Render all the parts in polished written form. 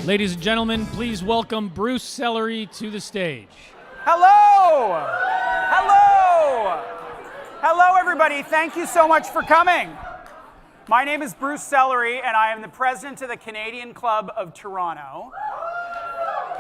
Ladies and gentlemen, please welcome Bruce Celery to the stage. Hello! Hello! Hello, everybody. Thank you so much for coming. My name is Bruce Celery, and I am the president of the Canadian Club of Toronto.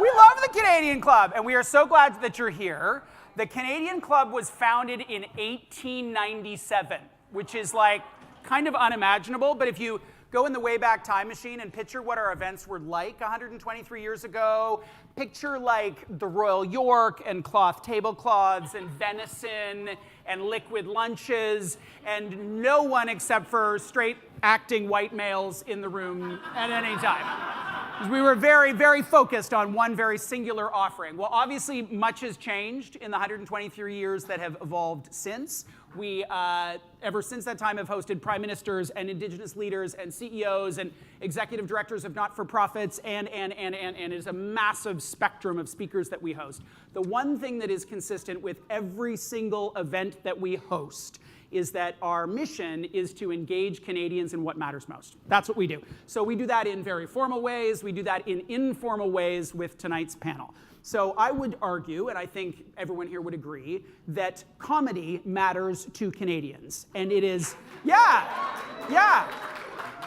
We love the Canadian Club, and we are so glad that you're here. The Canadian Club was founded in 1897, which is like kind of unimaginable, but if you go in the Wayback Time Machine and picture what our events were like 123 years ago. Picture like the Royal York and cloth tablecloths and venison and liquid lunches and no one except for straight acting white males in the room at any time. We were very, very focused on one very singular offering. Well, obviously, much has changed in the 123 years that have evolved since. We, ever since that time, have hosted prime ministers and indigenous leaders and CEOs and executive directors of not-for-profits, and it is a massive spectrum of speakers that we host. The one thing that is consistent with every single event that we host is that our mission is to engage Canadians in what matters most. That's what we do. So we do that in very formal ways. We do that in informal ways with tonight's panel. So I would argue, and I think everyone here would agree, that comedy matters to Canadians. And it is,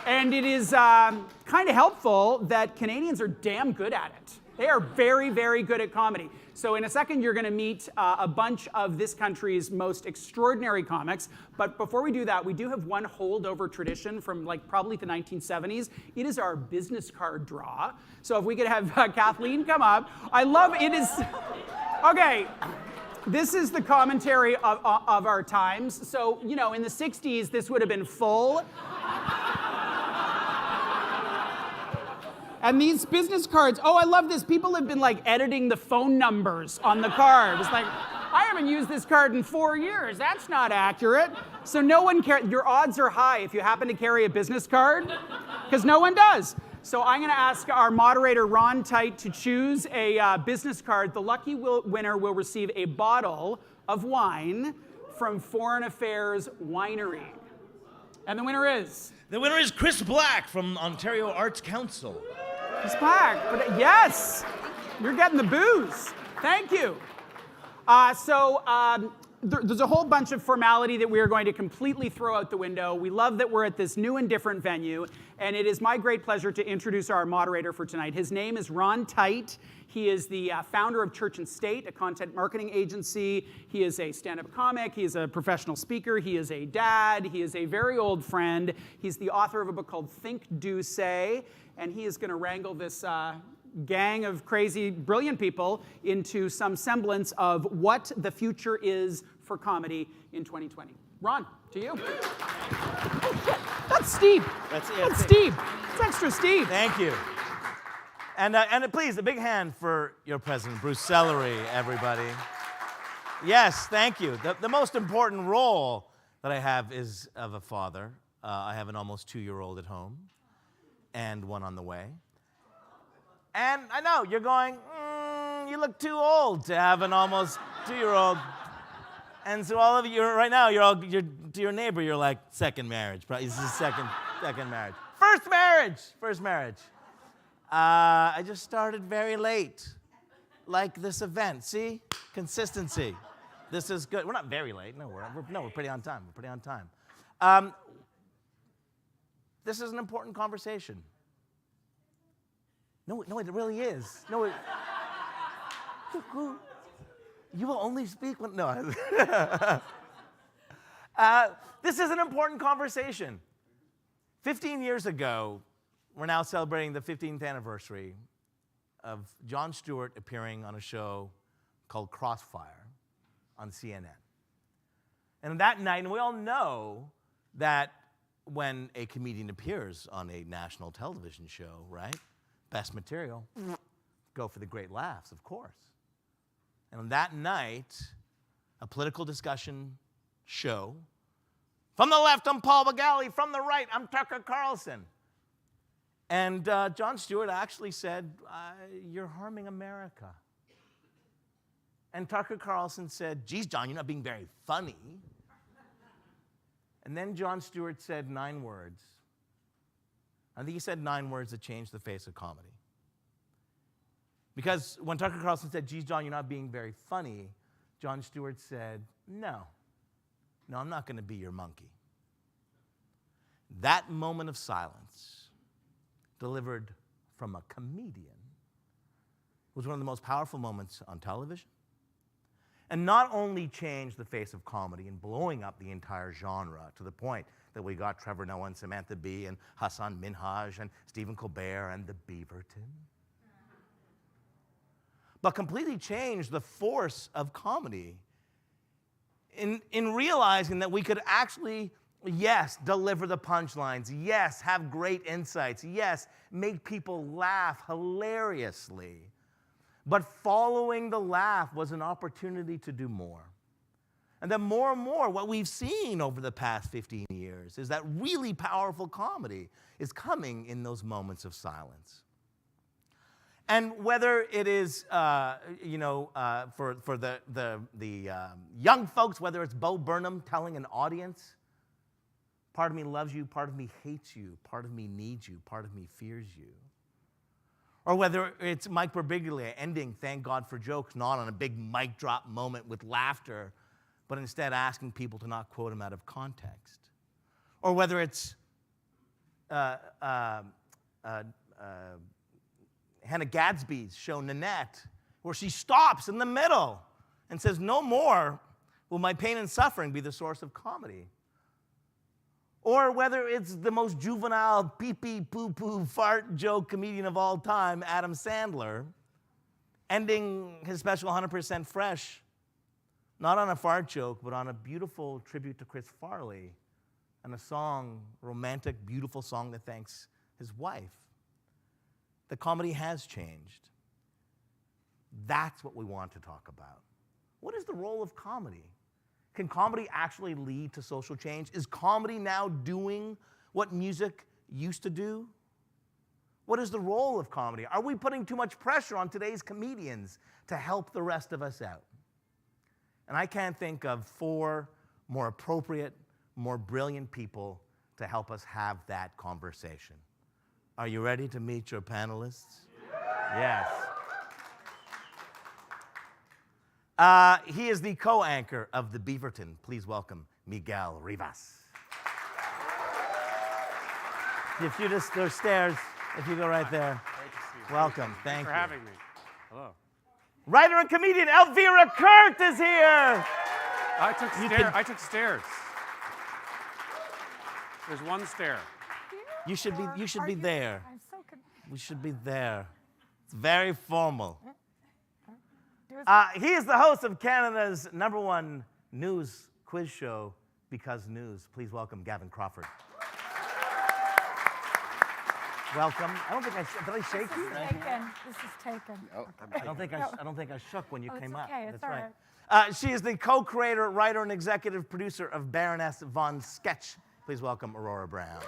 and it is kind of helpful that Canadians are damn good at it. They are very, very good at comedy. So in a second, you're going to meet a bunch of this country's most extraordinary comics. But before we do that, we do have one holdover tradition from like probably the 1970s. It is our business card draw. So if we could have Kathleen come up. I love it is, okay. This is the commentary of our times. So, you know, in the 60s, this would have been full. And these business cards, oh, I love this. People have been like editing the phone numbers on the card. It's like, I haven't used this card in 4 years. That's not accurate. So no one cares. Your odds are high if you happen to carry a business card, because no one does. So I'm going to ask our moderator, Ron Tite, to choose a business card. The lucky winner will receive a bottle of wine from Foreign Affairs Winery. And the winner is? The winner is Chris Black from Ontario Arts Council. Chris Black, but yes, you're getting the booze. Thank you. There's a whole bunch of formality that we are going to completely throw out the window. We love that we're at this new and different venue, and it is my great pleasure to introduce our moderator for tonight. His name is Ron Tite. He is the founder of Church and State, a content marketing agency. He is a stand-up comic. He is a professional speaker. He is a dad. He is a very old friend. He's the author of a book called Think, Do, Say, and he is going to wrangle this gang of crazy, brilliant people into some semblance of what the future is for comedy in 2020. Ron, to you. Oh, shit. That's steep. That's steep. It's extra steep. Thank you. And please, a big hand for your president, Bruce Celery, everybody. Yes, thank you. The most important role that I have is of a father. I have an almost 2-year-old at home and one on the way. And I know, you're going, you look too old to have an almost 2-year-old. And so all of you, right now, you're to your neighbor, you're like, second marriage. Probably this is second marriage. First marriage. I just started very late, like this event. See? Consistency. This is good. We're not very late. No, we're pretty on time. This is an important conversation. No, it really is. You will only speak when, no. This is an important conversation. 15 years ago, we're now celebrating the 15th anniversary of Jon Stewart appearing on a show called Crossfire on CNN. And that night, and we all know that when a comedian appears on a national television show, right? Best material, go for the great laughs, of course. And on that night, a political discussion show. From the left, I'm Paul Miguel. From the right, I'm Tucker Carlson. And Jon Stewart actually said, you're harming America. And Tucker Carlson said, geez, John, you're not being very funny. And then Jon Stewart said 9 words. I think he said 9 words that changed the face of comedy. Because when Tucker Carlson said, geez, John, you're not being very funny, Jon Stewart said, no, I'm not going to be your monkey. That moment of silence, delivered from a comedian, was one of the most powerful moments on television. And not only changed the face of comedy and blowing up the entire genre to the point that we got Trevor Noah and Samantha Bee and Hassan Minhaj and Stephen Colbert and the Beaverton, but completely changed the force of comedy in realizing that we could actually, yes, deliver the punchlines, yes, have great insights, yes, make people laugh hilariously. But following the laugh was an opportunity to do more. And then more and more, what we've seen over the past 15 years is that really powerful comedy is coming in those moments of silence. And whether it is, for the young folks, whether it's Bo Burnham telling an audience, part of me loves you, part of me hates you, part of me needs you, part of me fears you. Or whether it's Mike Birbiglia ending Thank God for Jokes, not on a big mic drop moment with laughter, but instead asking people to not quote him out of context. Or whether it's Hannah Gadsby's show, Nanette, where she stops in the middle and says, no more will my pain and suffering be the source of comedy. Or whether it's the most juvenile pee-pee, poo-poo, fart joke comedian of all time, Adam Sandler, ending his special 100% Fresh, not on a fart joke, but on a beautiful tribute to Chris Farley and a song, romantic, beautiful song that thanks his wife. The comedy has changed. That's what we want to talk about. What is the role of comedy? Can comedy actually lead to social change? Is comedy now doing what music used to do? What is the role of comedy? Are we putting too much pressure on today's comedians to help the rest of us out? And I can't think of 4 more appropriate, more brilliant people to help us have that conversation. Are you ready to meet your panelists? Yes. He is the co-anchor of the Beaverton. Please welcome Miguel Rivas. If you just, there's stairs, if you go right there. Welcome, thank you. for having me. Hello. Writer and comedian Elvira Kurt is here. I took stairs. There's one stair. You should be there. I'm so confused. We should be there. It's very formal. He is the host of Canada's #1 news quiz show, Because News. Please welcome Gavin Crawford. Welcome. I don't think did I shake you? This is taken. Oh, I don't think I shook when you came up. Okay, it's That's all right. She is the co-creator, writer, and executive producer of Baroness Von Sketch. Please welcome Aurora Browne.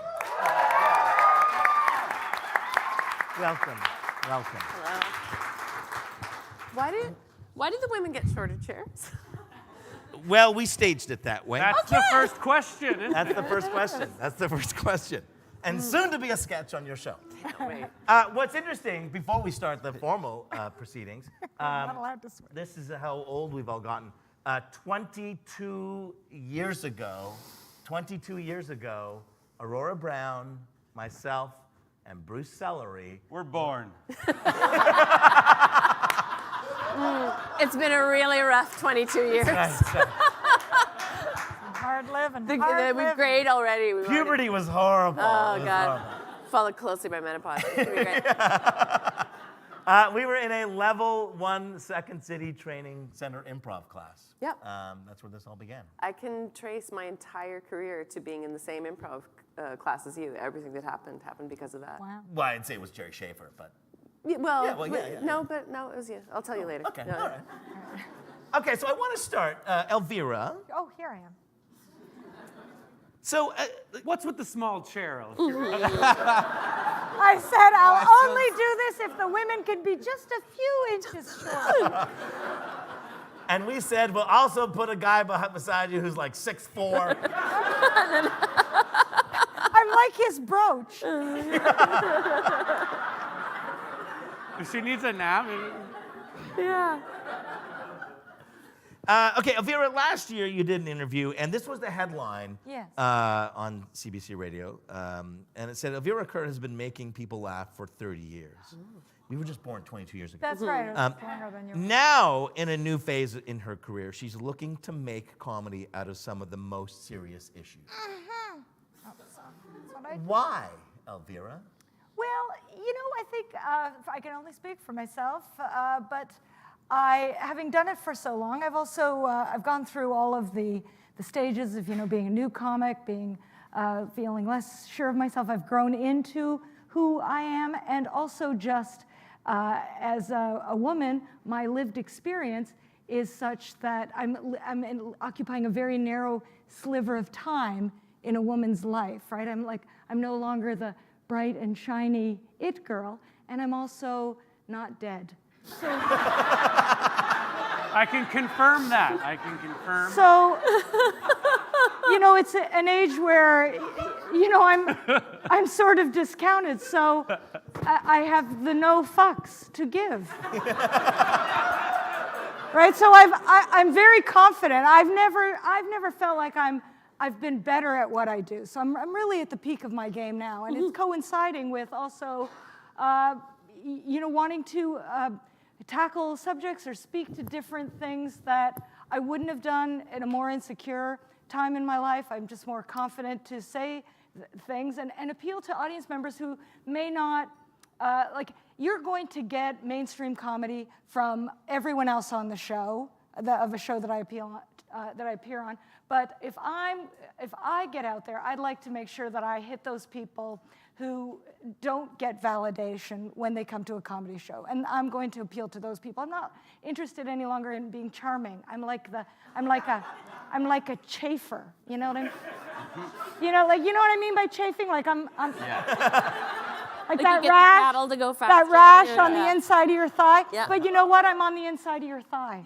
Welcome. Hello. Why did the women get shorter chairs? Well, we staged it that way. That's the first question, isn't That's it? the first question. That's the first question. And soon to be a sketch on your show. Wait. What's interesting, before we start the formal proceedings, I'm not allowed to swear. this is how old we've all gotten. 22 years ago, Aurora Browne, myself, and Bruce Sellery. We're born. It's been a really rough 22 years. Hard living. We've living. grayed already. Puberty was horrible. Oh, It was God. horrible. Followed closely by menopause. It's gonna be great. We were in a level 1 Second City Training Center improv class. Yep. That's where this all began. I can trace my entire career to being in the same improv class as you. Everything that happened because of that. Wow. Well, I'd say it was Jerry Schaefer, but. Yeah, Yeah, no, it was you. I'll tell you later. Okay, No. all right. Okay, so I want to start, Elvira. Oh, here I am. So, What's with the small chair? I said I'll only do this if the women can be just a few inches short. and we said we'll also put a guy beside you who's like 6'4". I I'm like his brooch. If she needs a nap. Yeah. Okay, Elvira, last year you did an interview, and this was the headline Yes. on CBC Radio. And it said, Elvira Kerr has been making people laugh for 30 years. You were just born 22 years ago. That's right. I was younger than you. Now, in a new phase in her career, she's looking to make comedy out of some of the most serious issues. That's what I do. Why, Elvira? Well, I think I can only speak for myself, but having done it for so long, I've also I've gone through all of the stages of being a new comic, feeling less sure of myself. I've grown into who I am, and also just as a woman, my lived experience is such that I'm occupying a very narrow sliver of time in a woman's life, right? I'm no longer the bright and shiny it girl, and I'm also not dead. So, I can confirm that. I can confirm. so it's an age where, I'm sort of discounted, so I have the no fucks to give. Right, so I'm very confident. I've never felt like I've been better at what I do. So I'm really at the peak of my game now, and it's coinciding with also, wanting to tackle subjects or speak to different things that I wouldn't have done in a more insecure time in my life. I'm just more confident to say things and appeal to audience members who may not, you're going to get mainstream comedy from everyone else on the show, of a show that I appear on. But if I get out there, I'd like to make sure that I hit those people who don't get validation when they come to a comedy show, and I'm going to appeal to those people. I'm not interested any longer in being charming. I'm like a chafer. You know what I mean? You know what I mean by chafing? Like I'm like that you get rash, the paddle to go that faster. rash on the inside of your thigh. Yeah. But you know what? I'm on the inside of your thigh.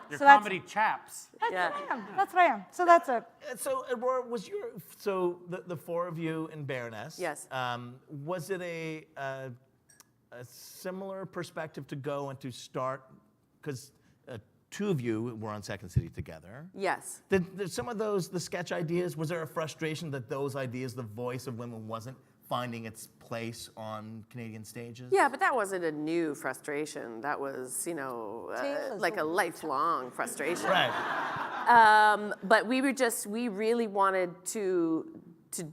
Your So that's- comedy chaps. That's what I am. That's what I am. So that's it. So, Aurora, the four of you in Baroness? Yes. Was it a similar perspective to go and to start, because two of you were on Second City together. Yes. Did some of the sketch ideas, was there a frustration that those ideas, the voice of women, wasn't finding its place on Canadian stages? Yeah, but that wasn't a new frustration. That was, like a lifelong frustration. Right. But we really wanted to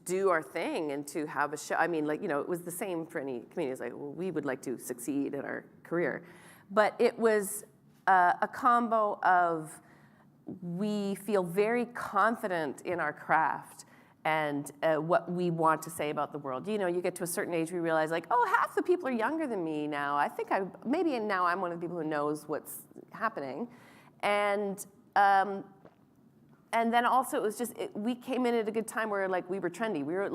do our thing and to have a show. I mean, it was the same for any comedians. We would like to succeed in our career. But it was a combo of, we feel very confident in our craft and what we want to say about the world. You get to a certain age, we realize half the people are younger than me now. I think maybe now I'm one of the people who knows what's happening. And then also it was just, we came in at a good time where we were trendy. We were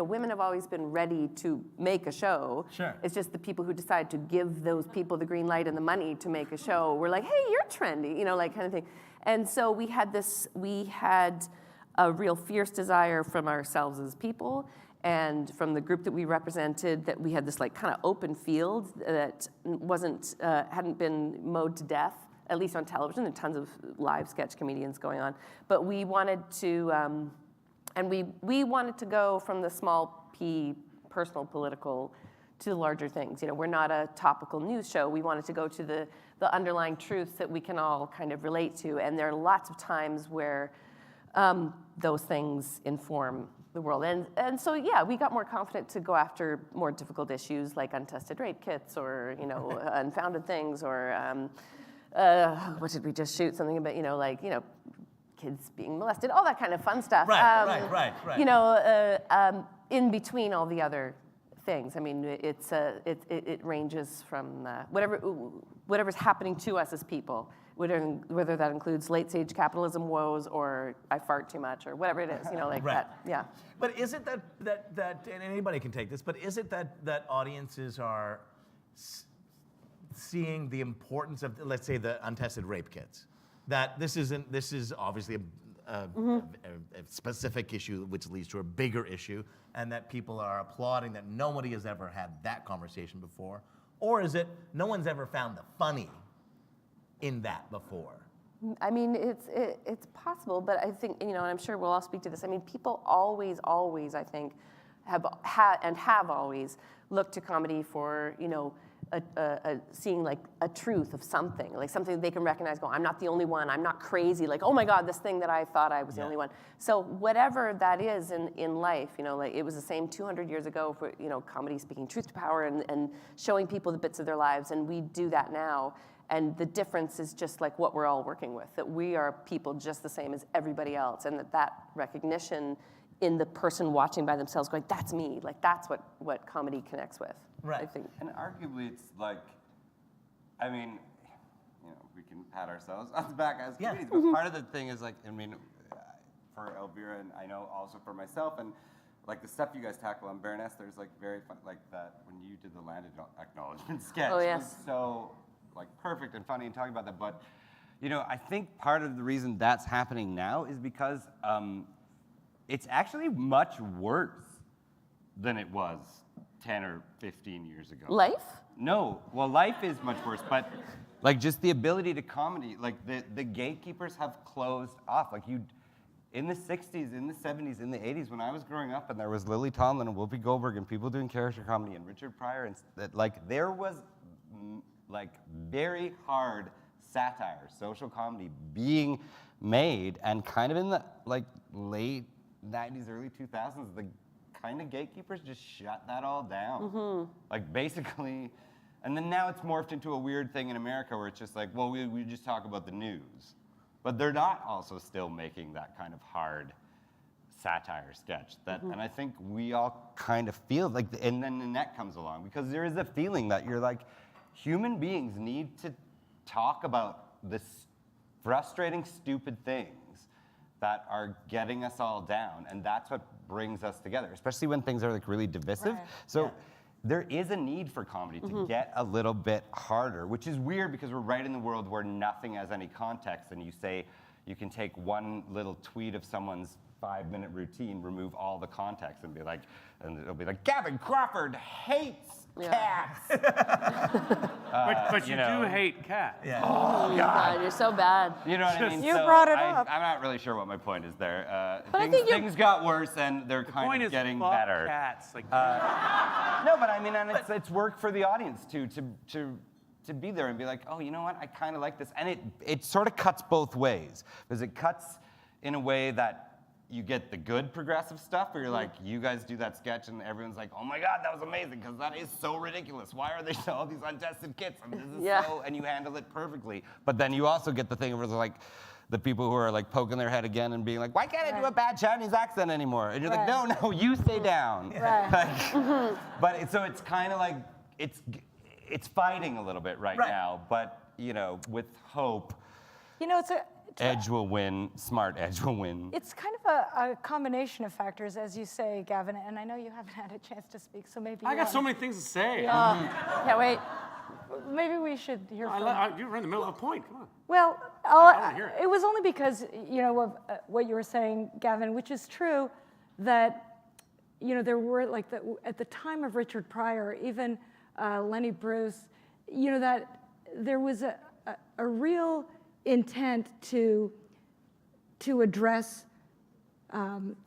women have always been ready to make a show. Sure. It's just the people who decide to give those people the green light and the money to make a show were like, hey, you're trendy, kind of thing. And so we had a real fierce desire from ourselves as people and from the group that we represented, that we had this kind of open field that hadn't been mowed to death, at least on television. There are tons of live sketch comedians going on. But we wanted to, and we wanted to go from the small P, personal, political, to the larger things. We're not a topical news show. We wanted to go to the underlying truths that we can all kind of relate to. And there are lots of times where those things inform the world. And so, yeah, we got more confident to go after more difficult issues like untested rape kits or, unfounded things or, what did we just shoot? Something about, kids being molested, all that kind of fun stuff. Right. In between all the other things. I mean, it ranges from whatever's happening to us as people, whether that includes late-stage capitalism woes or I fart too much or whatever it is, Right. that. Yeah. But is it that and anybody can take this, but is it that audiences are seeing the importance of, let's say, the untested rape kits? That this is obviously a specific issue which leads to a bigger issue, and that people are applauding that nobody has ever had that conversation before? Or is it no one's ever found the funny in that before? I mean, it's possible, but I think, and I'm sure we'll all speak to this. I mean, people always, I think, have always looked to comedy for, seeing like a truth of something, like something they can recognize, go, I'm not the only one, I'm not crazy, like, oh my God, this thing that I thought I was the only one. So whatever that is in life, like it was the same 200 years ago for, comedy speaking truth to power and showing people the bits of their lives, and we do that now. And the difference is just like what we're all working with, that we are people just the same as everybody else, and that recognition in the person watching by themselves going, that's me, like that's what comedy connects with. Right. I think. And arguably it's like, I mean, we can pat ourselves on the back as comedians, but part of the thing is like, for Elvira, and I know also for myself, and like the stuff you guys tackle on Baroness, there's like very fun, like that when you did the land acknowledgement sketch. Oh, yes. Was so like perfect and funny and talking about that, but I think part of the reason that's happening now is because it's actually much worse than it was 10 or 15 years ago. Life? No, well, life is much worse, but like just the ability to comedy, like the gatekeepers have closed off. Like in the 60s, in the 70s, in the 80s, when I was growing up and there was Lily Tomlin and Whoopi Goldberg and people doing character comedy and Richard Pryor, and like there was like very hard satire, social comedy being made, and kind of in the like late 90s, early 2000s, the kind of gatekeepers just shut that all down. Like basically, and then now it's morphed into a weird thing in America where it's just like, well, we just talk about the news. But they're not also still making that kind of hard satire sketch. And I think we all kind of feel like, and then Nanette comes along, because there is a feeling that you're like, human beings need to talk about this frustrating, stupid things that are getting us all down, and that's what brings us together, especially when things are like really divisive. Right. So there is a need for comedy to get a little bit harder, which is weird because we're right in the world where nothing has any context, and you can take one little tweet of someone's 5-minute routine, remove all the context, and it'll be like, Gavin Crawford hates cats. But you do hate cats. Yeah. Oh, God, you're so bad. You know what I mean? You brought it up. I'm not really sure what my point is there. But I think things got worse, and they're The kind point of is getting fuck better. cats. Like, No, but I mean, and it's work for the audience too, to be there and be like, oh, you know what? I kind of like this, and it sort of cuts both ways, because it cuts in a way that you get the good progressive stuff where you're like, you guys do that sketch and everyone's like, oh my God, that was amazing, because that is so ridiculous. Why are they all these untested kits? I mean, this is so, and you handle it perfectly. But then you also get the thing where it's like, the people who are like poking their head again and being like, why can't I do a bad Chinese accent anymore? And you're like, no, you stay down. Right. But so it's kind of like, it's fighting a little bit right now, but with hope, Edge will win, smart Edge will win. It's kind of a combination of factors, as you say, Gavin, and I know you haven't had a chance to speak, so maybe I got so many things to say. Yeah, wait. Maybe we should hear from... You were in the middle of a point. Come on. Well, wanna hear it. it was only because, of what you were saying, Gavin, which is true, that, there were, like, at the time of Richard Pryor, even Lenny Bruce, that there was a real intent to address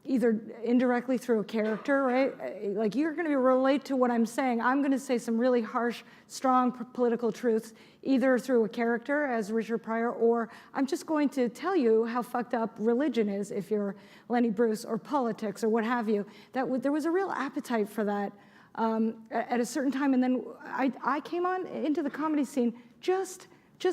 either indirectly through a character, right? Like, you're going to relate to what I'm saying. I'm going to say some really harsh, strong political truths, either through a character, as Richard Pryor, or I'm just going to tell you how fucked up religion is if you're Lenny Bruce, or politics, or what have you. There was a real appetite for that at a certain time, and then I came on into the comedy scene just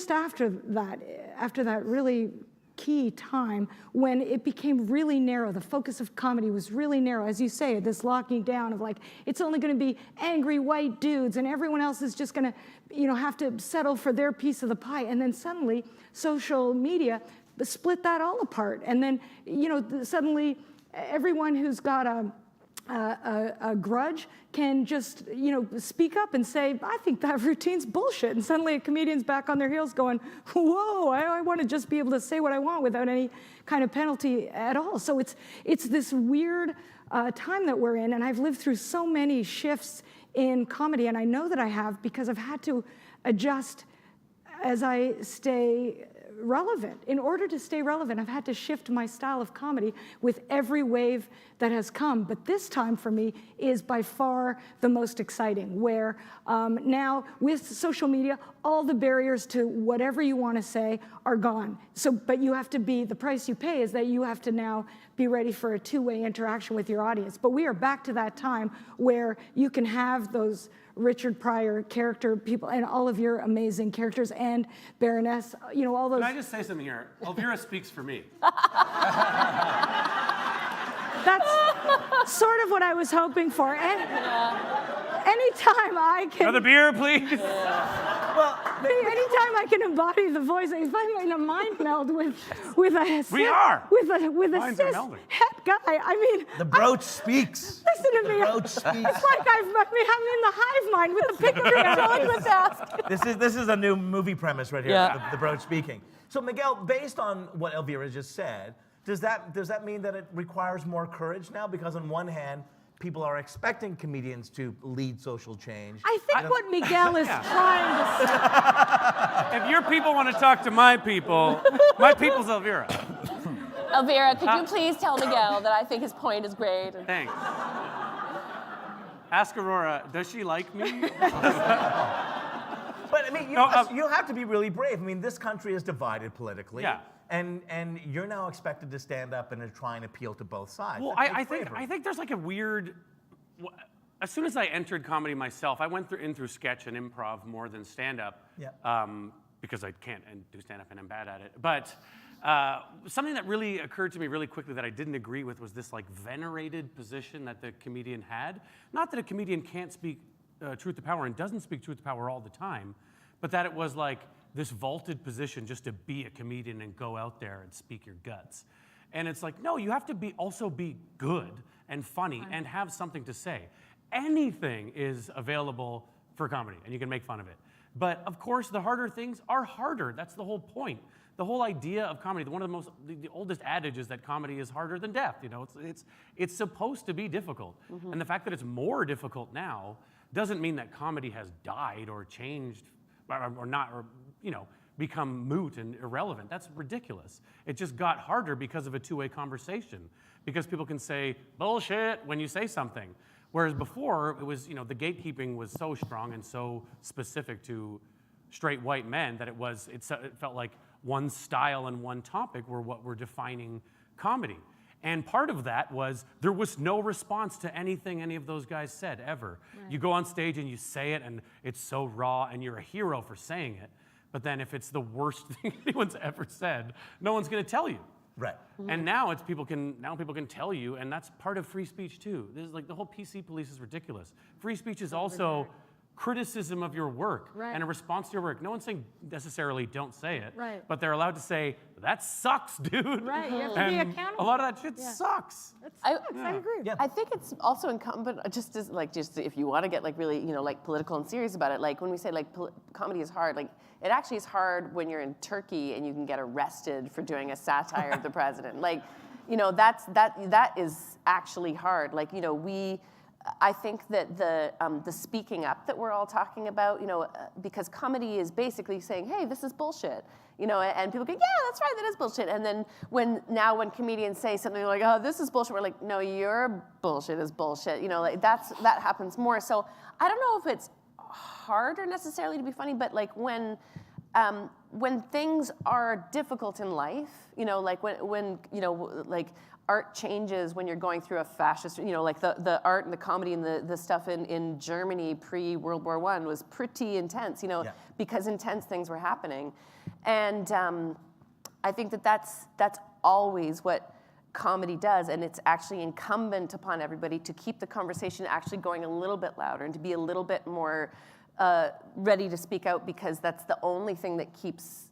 after that really key time when it became really narrow. The focus of comedy was really narrow, as you say, this locking down of like, it's only going to be angry white dudes and everyone else is just going to, have to settle for their piece of the pie. And then suddenly social media split that all apart. And then, suddenly everyone who's got a a grudge can just, speak up and say, I think that routine's bullshit. And suddenly a comedian's back on their heels going, whoa, I want to just be able to say what I want without any kind of penalty at all. So it's this weird time that we're in, and I've lived through so many shifts in comedy, and I know that I have because I've had to adjust as I stay relevant. In order to stay relevant, I've had to shift my style of comedy with every wave that has come. But this time for me is by far the most exciting, where now with social media, all the barriers to whatever you want to say are gone. So, but you have to be, the price you pay is that you have to now be ready for a two-way interaction with your audience. But we are back to that time where you can have those Richard Pryor character people and all of your amazing characters and Baroness, all those. Can I just say something here? Elvira speaks for me. That's sort of what I was hoping for. And anytime I can. Another beer, please. Well, anytime I can embody the voice, if I'm in a mind meld with a We are. with a Minds are cis melding. het guy. I mean, the brooch speaks. listen to me. The brooch speaks. It's like I'm in the hive mind with the picture on the desk. This is a new movie premise right here. Yeah. The brooch speaking. So Miguel, based on what Elvira just said, does that mean that it requires more courage now? Because on one hand, people are expecting comedians to lead social change. I think what Miguel is trying to say. If your people want to talk to my people's Elvira. Elvira, could you please tell Miguel that I think his point is great? Thanks. Ask Aurora, does she like me? But I mean, you have to be really brave. I mean, this country is divided politically. Yeah. And you're now expected to stand up and to try and appeal to both sides. Well, I think there's like a weird. As soon as I entered comedy myself, I went through sketch and improv more than stand-up. Yeah. Because I can't do stand-up and I'm bad at it. But something that really occurred to me really quickly that I didn't agree with was this like venerated position that the comedian had. Not that a comedian can't speak truth to power and doesn't speak truth to power all the time, but that it was like this vaulted position just to be a comedian and go out there and speak your guts. And it's like, no, you have to also be good and funny and have something to say. Anything is available for comedy, and you can make fun of it. But of course, the harder things are harder. That's the whole point. The whole idea of comedy, one of the oldest adages that comedy is harder than death. It's supposed to be difficult. Mm-hmm. And the fact that it's more difficult now doesn't mean that comedy has died or changed or not, or become moot and irrelevant. That's ridiculous. It just got harder because of a two-way conversation, because people can say bullshit when you say something. Whereas before, it was, the gatekeeping was so strong and so specific to straight white men that it felt like one style and one topic were what were defining comedy. And part of that was there was no response to anything any of those guys said, ever. Right. You go on stage and you say it, and it's so raw, and you're a hero for saying it. But then if it's the worst thing anyone's ever said, no one's going to tell you. Right. Mm-hmm. And now people can tell you, and that's part of free speech too. This is like the whole PC police is ridiculous. Free speech is also criticism of your work and a response to your work. No one's saying necessarily don't say it, but they're allowed to say, that sucks, dude. Right, you have to be accountable. A lot of that shit sucks. I agree. Yeah. I think it's also incumbent, just if you want to get really, political and serious about it, like when we say comedy is hard, it actually is hard when you're in Turkey and you can get arrested for doing a satire of the president. That is actually hard. I think that the speaking up that we're all talking about, because comedy is basically saying, hey, this is bullshit, and people go, yeah, that's right, that is bullshit. And then when comedians say something like, oh, this is bullshit, we're like, no, your bullshit is bullshit. That happens more. So I don't know if it's harder necessarily to be funny, but when things are difficult in life, when art changes when you're going through a fascist, the art and the comedy and the stuff in Germany pre-World War I was pretty intense, because intense things were happening. And I think that's always what comedy does, and it's actually incumbent upon everybody to keep the conversation actually going a little bit louder and to be a little bit more ready to speak out because that's the only thing that keeps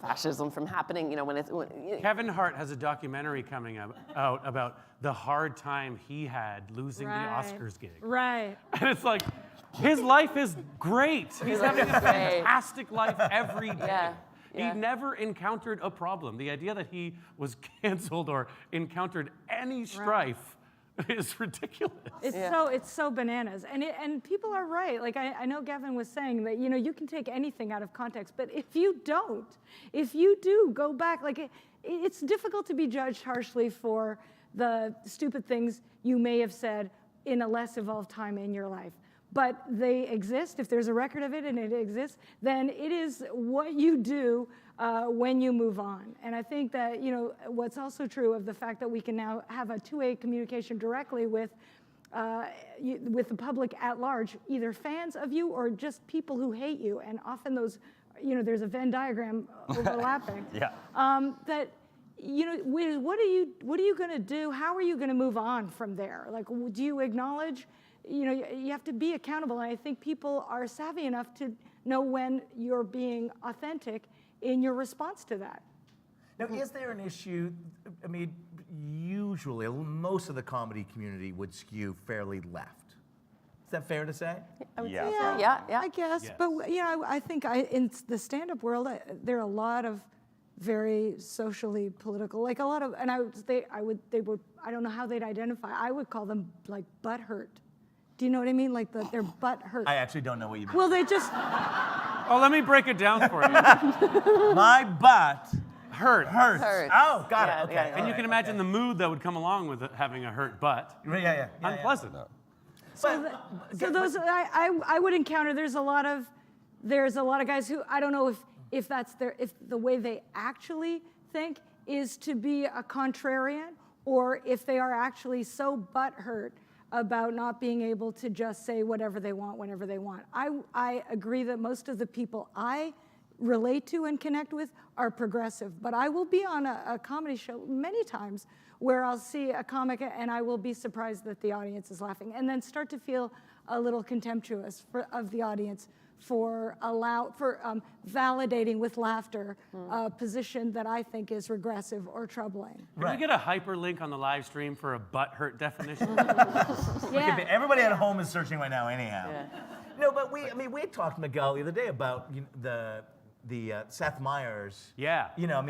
fascism from happening. Kevin Hart has a documentary coming out about the hard time he had losing the Oscars gig. Right. And it's like, his life is great. He's having a fantastic life every day. Yeah. He never encountered a problem. The idea that he was canceled or encountered any strife is ridiculous. It's so bananas, and people are right. Like I know Gavin was saying that you can take anything out of context, but if you do go back, like it's difficult to be judged harshly for the stupid things you may have said in a less evolved time in your life. But they exist. If there's a record of it and it exists, then it is what you do when you move on. And I think that what's also true of the fact that we can now have a two-way communication directly with the public at large, either fans of you or just people who hate you. And often those, there's a Venn diagram overlapping. That what are you going to do? How are you going to move on from there? Like, do you acknowledge? You have to be accountable, and I think people are savvy enough to know when you're being authentic in your response to that. Now, is there an issue? I mean, usually, most of the comedy community would skew fairly left. Is that fair to say? Yeah. I guess, Yes. but I think in the stand-up world, there are a lot of very socially political, like a lot of, and I don't know how they'd identify. I would call them like butthurt. Do you know what I mean? Like their butt hurt. I actually don't know what you mean. Well, they just. Oh, let me break it down for you. My butt Hurt. hurts. Hurts. Oh, got Yeah, it. Okay. yeah, And you can imagine the mood that would come along with having a hurt butt. Yeah. Unpleasant. So those I would encounter. There's a lot of guys who I don't know if that's if the way they actually think is to be a contrarian, or if they are actually so butthurt about not being able to just say whatever they want whenever they want. I agree that most of the people I relate to and connect with are progressive, but I will be on a comedy show many times where I'll see a comic and I will be surprised that the audience is laughing, and then start to feel a little contemptuous of the audience for validating with laughter a position that I think is regressive or troubling. Can we get a hyperlink on the live stream for a butthurt definition? Yeah. Everybody at home is searching right now, anyhow. No, but we had talked to Miguel the other day about the Seth Meyers. Yeah.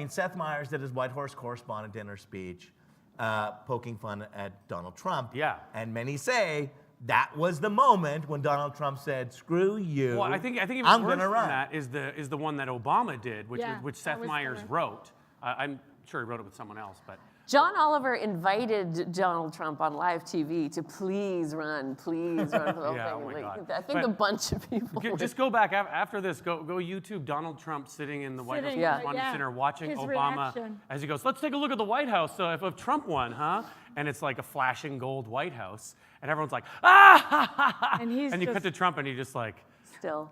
Seth Meyers did his White Horse Correspondent dinner speech, poking fun at Donald Trump. Yeah. And many say that was the moment when Donald Trump said, "Screw you." Well, I think even I'm worse gonna than run. that is the one that Obama did, which Yeah, which that Seth was Meyers the- wrote. I'm sure he wrote it with someone else, but John Oliver invited Donald Trump on live TV to please run for the whole Yeah, thing. oh my God. I think But a bunch of people. just go back after this. Go YouTube Donald Trump sitting in the White House Sitting, Correspondents' Center watching His Obama reaction. as he goes, "Let's take a look at the White House. If Trump won, huh?" And it's like a flashing gold White House, and everyone's like, "Ah!" And he's and you cut just- to Trump, and he just like, Still.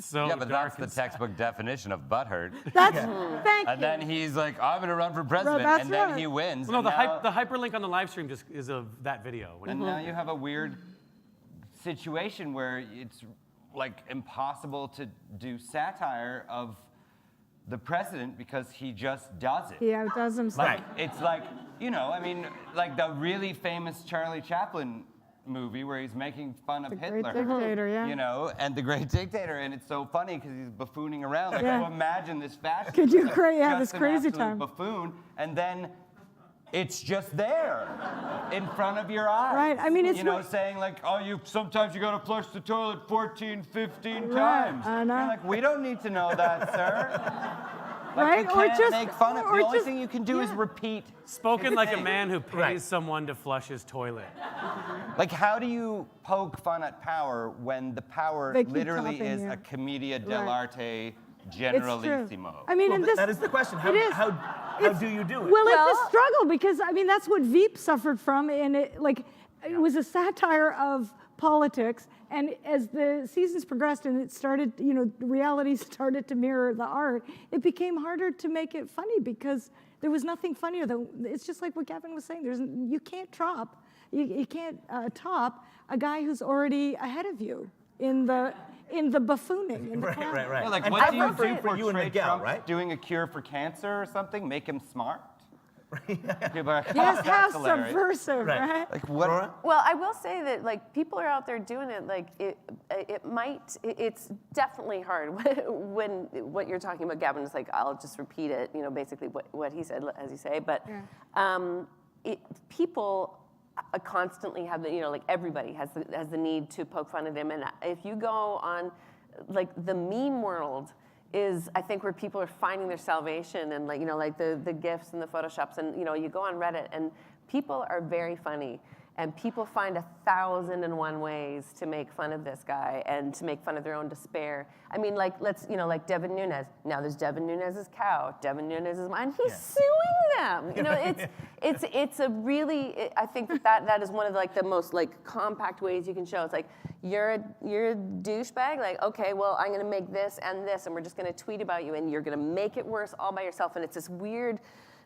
so Yeah, but dark that's the and sad. textbook definition of butthurt. Thank you. And then he's like, I'm going to run for president. that's And then right. he wins. Well, no, and the now- hyperlink on the live stream just is of that video. And now you have a weird situation where it's like impossible to do satire of the president because he just does it. Yeah, it does himself. Like, it's like, like the really famous Charlie Chaplin movie where he's making fun of The Great Hitler. Dictator, yeah. And the Great Dictator, and it's so funny because he's buffooning around. Like, Yeah. you imagine this fascist. Could you like, this just an crazy absolute time. buffoon, and then it's just there in front of your eyes. Right, I mean, it's saying like, sometimes you gotta flush the toilet 14, 15 Right, times. I know. You're like, we don't need to know that, sir. Right, You or can't just- make fun of or the only just- thing you can do is yeah. repeat. Spoken like a man who pays Right. someone to flush his toilet. Like, how do you poke fun at power when the power They keep literally copying is you. a commedia Right. dell'arte It's generalissimo? true. I mean, and this, that is the question. How, it is. how do you do it? Well, it's Well- a struggle because I mean that's what Veep suffered from, and it was a satire of politics. And as the seasons progressed and it started, reality started to mirror the art, it became harder to make it funny because there was nothing funnier. It's just like what Gavin was saying. You can't top a guy who's already ahead of you. in the buffooning, in the clowning. Right. Yeah, like, And what I do you vote for do you and portray Miguel, Trump right? doing a cure for cancer or something? Make him smart? People are like, Yes, "Oh, how that's hilarious." subversive, right? Like, what? Aurora? Well, I will say that like people are out there doing it. Like it's definitely hard when what you're talking about, Gavin, is like I'll just repeat it. You know, basically what he said, as you say. But people constantly have the like everybody has the need to poke fun at him. And if you go on like the meme world is I think where people are finding their salvation and like like the GIFs and the Photoshops and you go on Reddit and people are very funny and people find 1,001 ways to make fun of this guy and to make fun of their own despair. I mean, like let's like Devin Nunes. Now there's Devin Nunes' cow. Devin Nunes is mine. He's suing them. It's a really I think that is one of like the most like compact ways you can show. It's like you're a douchebag. Like okay, well I'm gonna make this and we're just gonna tweet about you and you're gonna make it worse all by yourself. And it's this weird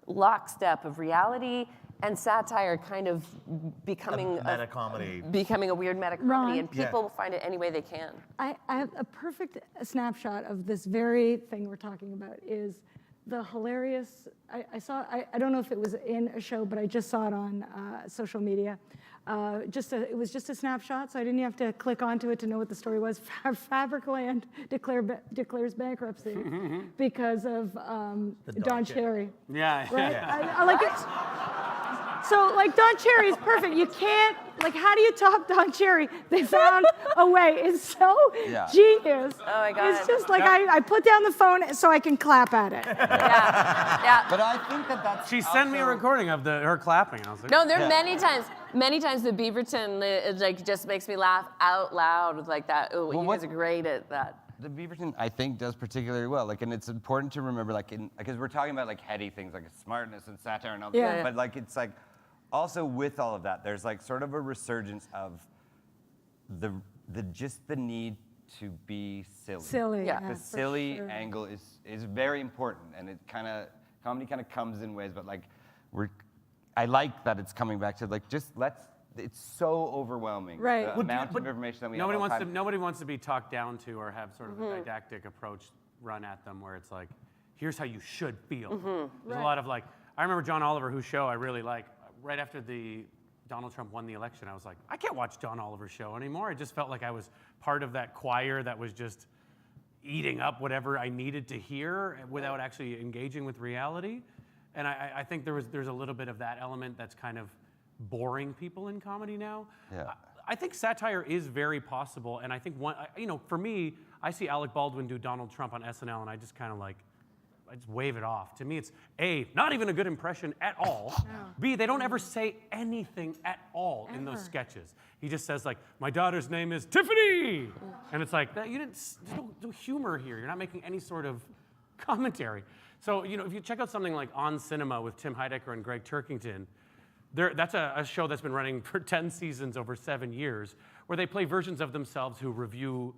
lockstep of reality and satire kind of becoming meta-comedy. a weird meta-comedy, Ron. and people find it any way they can. I have a perfect snapshot of this very thing we're talking about is the hilarious, I don't know if it was in a show, but I just saw it on social media. It was just a snapshot, so I didn't have to click onto it to know what the story was. Fabricland declares bankruptcy because of Don Cherry. Yeah. Right? I like it. So, like, Don Cherry is perfect. You can't, like, how do you top Don Cherry? They found a way. It's so genius. Oh, my God. It's just like I put down the phone so I can clap at it. Yeah. But I think that's. She sent me a recording of her clapping. And I was like, No, there are many times the Beaverton it, like just makes me laugh out loud with like that. Oh, you guys are great at that. The Beaverton, I think, does particularly well. Like, and it's important to remember, like, because we're talking about like heady things like smartness and satire and all that. Yeah. But like, it's like, also with all of that, there's like sort of a resurgence of the need to be silly. Silly. Yeah. The for silly sure. angle is very important, and it comedy kind of comes in ways, but like I like that it's coming back to like it's so overwhelming. Right. The amount of information that we nobody have all wants the to time. nobody wants to be talked down to or have sort of a didactic approach run at them where it's like, here's how you should feel. There's a lot of like, I remember John Oliver, whose show I really like. Right after Donald Trump won the election, I was like, I can't watch John Oliver's show anymore. I just felt like I was part of that choir that was just eating up whatever I needed to hear without actually engaging with reality. And I think there's a little bit of that element that's kind of boring people in comedy now. Yeah. I think satire is very possible, and I think for me, I see Alec Baldwin do Donald Trump on SNL, and I just kind of like, I just wave it off. To me, it's A, not even a good impression at all. B, they don't ever say anything at all in those sketches. He just says like, my daughter's name is Tiffany, and it's like, there's no humor here. You're not making any sort of commentary. So if you check out something like On Cinema with Tim Heidecker and Greg Turkington, that's a show that's been running for 10 seasons over 7 years, where they play versions of themselves who review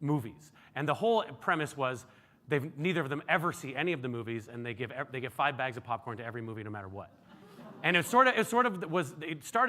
movies. And the whole premise was neither of them ever see any of the movies, and they give 5 bags of popcorn to every movie, no matter what. And it started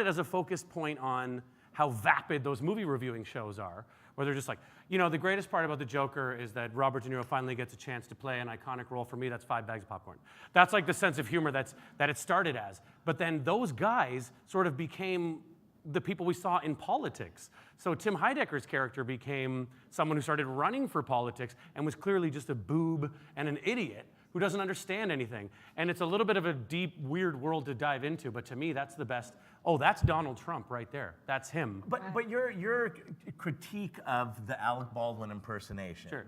as a focus point on how vapid those movie reviewing shows are, where they're just like, the greatest part about The Joker is that Robert De Niro finally gets a chance to play an iconic role. For me, that's 5 bags of popcorn. That's like the sense of humor that it started as. But then those guys sort of became the people we saw in politics. So Tim Heidecker's character became someone who started running for politics and was clearly just a boob and an idiot who doesn't understand anything. And it's a little bit of a deep, weird world to dive into, but to me, that's the best. Oh, that's Donald Trump right there. That's him. But your critique of the Alec Baldwin impersonation. Sure.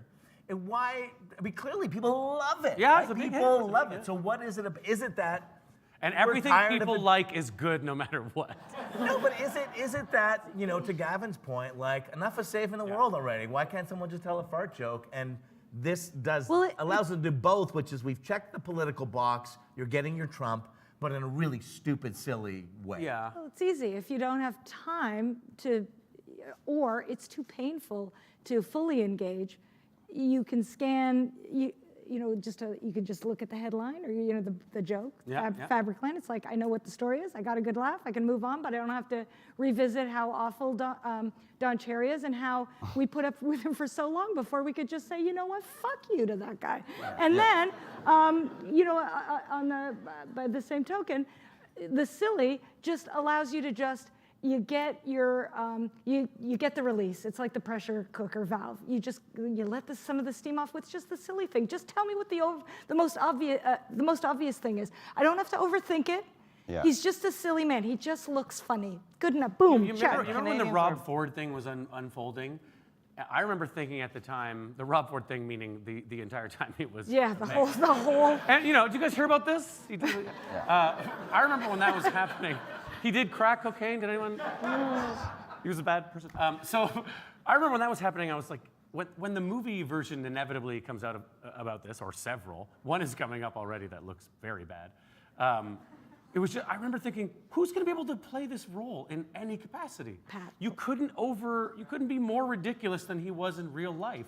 And why? I mean, clearly people love it. Yeah, right? it's a big hit. People It's a love big it. hit. So what is it? Is it that? And we're everything tired of people it? like is good no matter what. No, but is it that, to Gavin's point, like, enough is safe in the world already? Why can't someone just tell a fart joke? And this allows us to do both, which is we've checked the political box, you're getting your Trump, but in a really stupid, silly way. Yeah. Well, it's easy. If you don't have time or it's too painful to fully engage, you can scan, you could just look at the headline or, the joke, Yeah, yeah. Fabric Land. It's like, I know what the story is. I got a good laugh. I can move on, but I don't have to revisit how awful Don Cherry is and how we put up with him for so long before we could just say, you know what, fuck you to that guy. And then, by the same token, the silly just allows you to just, you get your, you get the release. It's like the pressure cooker valve. You let some of the steam off with just the silly thing. Just tell me what the most obvious thing is. I don't have to overthink it. Yeah. He's just a silly man. He just looks funny. Good enough. Boom. You check. remember when the Rob Ford thing was unfolding? I remember thinking at the time, the Rob Ford thing meaning the entire time it was. Yeah, the whole. And did you guys hear about this? I remember when that was happening. He did crack cocaine. Did anyone? He was a bad person. So I remember when that was happening. I was like, when the movie version inevitably comes out about this, or several, one is coming up already that looks very bad. It was just, I remember thinking, who's going to be able to play this role in any capacity? Pat. You couldn't be more ridiculous than he was in real life.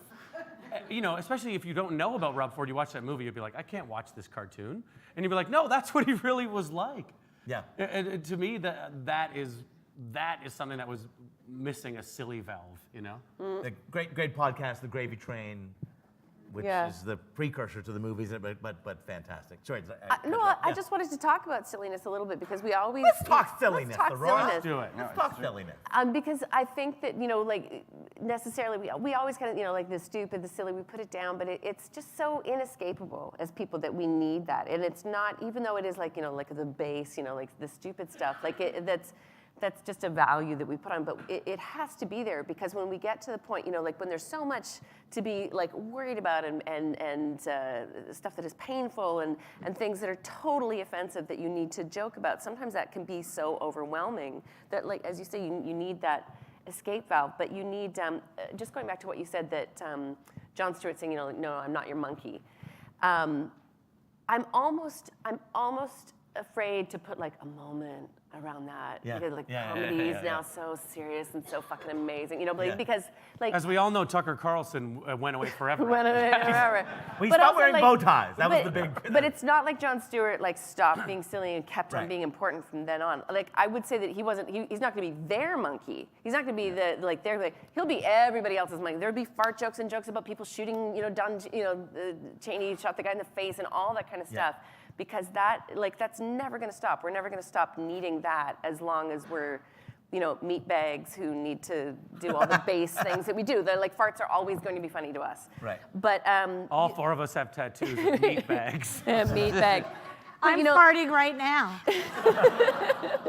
Especially if you don't know about Rob Ford, you watch that movie, you'd be like, I can't watch this cartoon. And you'd be like, no, that's what he really was like. Yeah. And to me, that is something that was missing a silly valve, The great podcast, The Gravy Train, which is the precursor to the movies, but fantastic. Sorry. I just wanted to talk about silliness a little bit because we always Let's talk silliness, Let's talk Aurora. silliness. Let's do it. Let's talk silliness. Because I think that, necessarily we always kind of, like the stupid, the silly, we put it down, but it's just so inescapable as people that we need that. And it's not, even though it is like, like the base, like the stupid stuff, like that's just a value that we put on, but it has to be there because when we get to the point, like when there's so much to be like worried about and stuff that is painful and things that are totally offensive that you need to joke about, sometimes that can be so overwhelming that, like, as you say, you need that escape valve, but you need, just going back to what you said that Jon Stewart saying, no, I'm not your monkey. I'm almost afraid to put like a moment around that because comedy is now so serious and so fucking amazing, because like As we all know, Tucker Carlson went away forever. went away forever. We But stopped also, wearing like, bow ties. That was the big. But it's not like Jon Stewart like stopped being silly and kept on Right. being important from then on. Like I would say that he wasn't. He's not going to be their monkey. He's not going to be he'll be everybody else's monkey. There'll be fart jokes and jokes about people shooting. Cheney shot the guy in the face and all that kind of stuff. Because that's never going to stop. We're never going to stop needing that as long as we're, meat bags who need to do all the base things that we do. They're like farts are always going to be funny to us. Right. But All four of us have tattoos of meat bags. meat bag. But, I'm farting right now.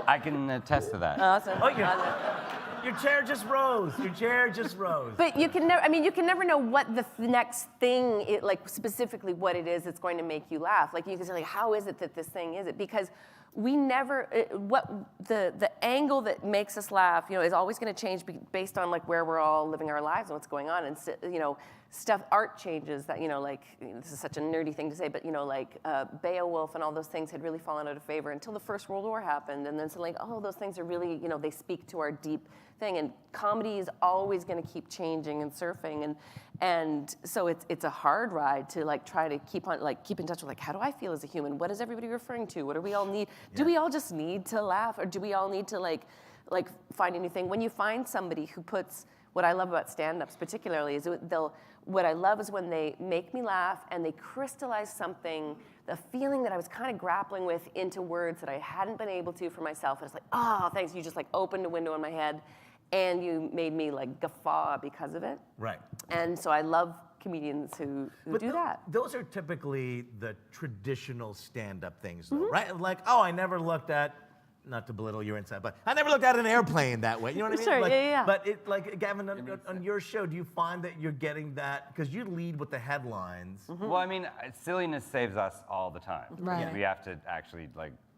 I can attest to that. Awesome. Oh, Awesome. your chair just rose. Your chair just rose. But you can never. I mean, you can never know what the next thing, specifically what it is that's going to make you laugh. Like you can say, like, how is it that this thing is it? Because we never. What the angle that makes us laugh, is always going to change based on like where we're all living our lives and what's going on, and stuff. Art changes. That this is such a nerdy thing to say, but Beowulf and all those things had really fallen out of favor until the First World War happened, and then suddenly, those things are really, they speak to our deep thing, and comedy is always going to keep changing and surfing, and so it's a hard ride to try to keep in touch with how do I feel as a human? What is everybody referring to? What do we all need? Do we all just need to laugh, or do we all need to find a new thing? When you find somebody who puts, what I love about stand-ups particularly is what I love is when they make me laugh and they crystallize something, the feeling that I was kind of grappling with into words that I hadn't been able to for myself. And it's like, oh, thanks. You just opened a window in my head and you made me guffaw because of it. Right. And so I love comedians who do that. Those are typically the traditional stand-up things, though, right? Like, I never looked at, not to belittle your insight, but I never looked at an airplane that way. You know what I mean? Sure, yeah. But Gavin, on your show, do you find that you're getting that? Because you lead with the headlines. Well, I mean, silliness saves us all the time. Right. Because we have to actually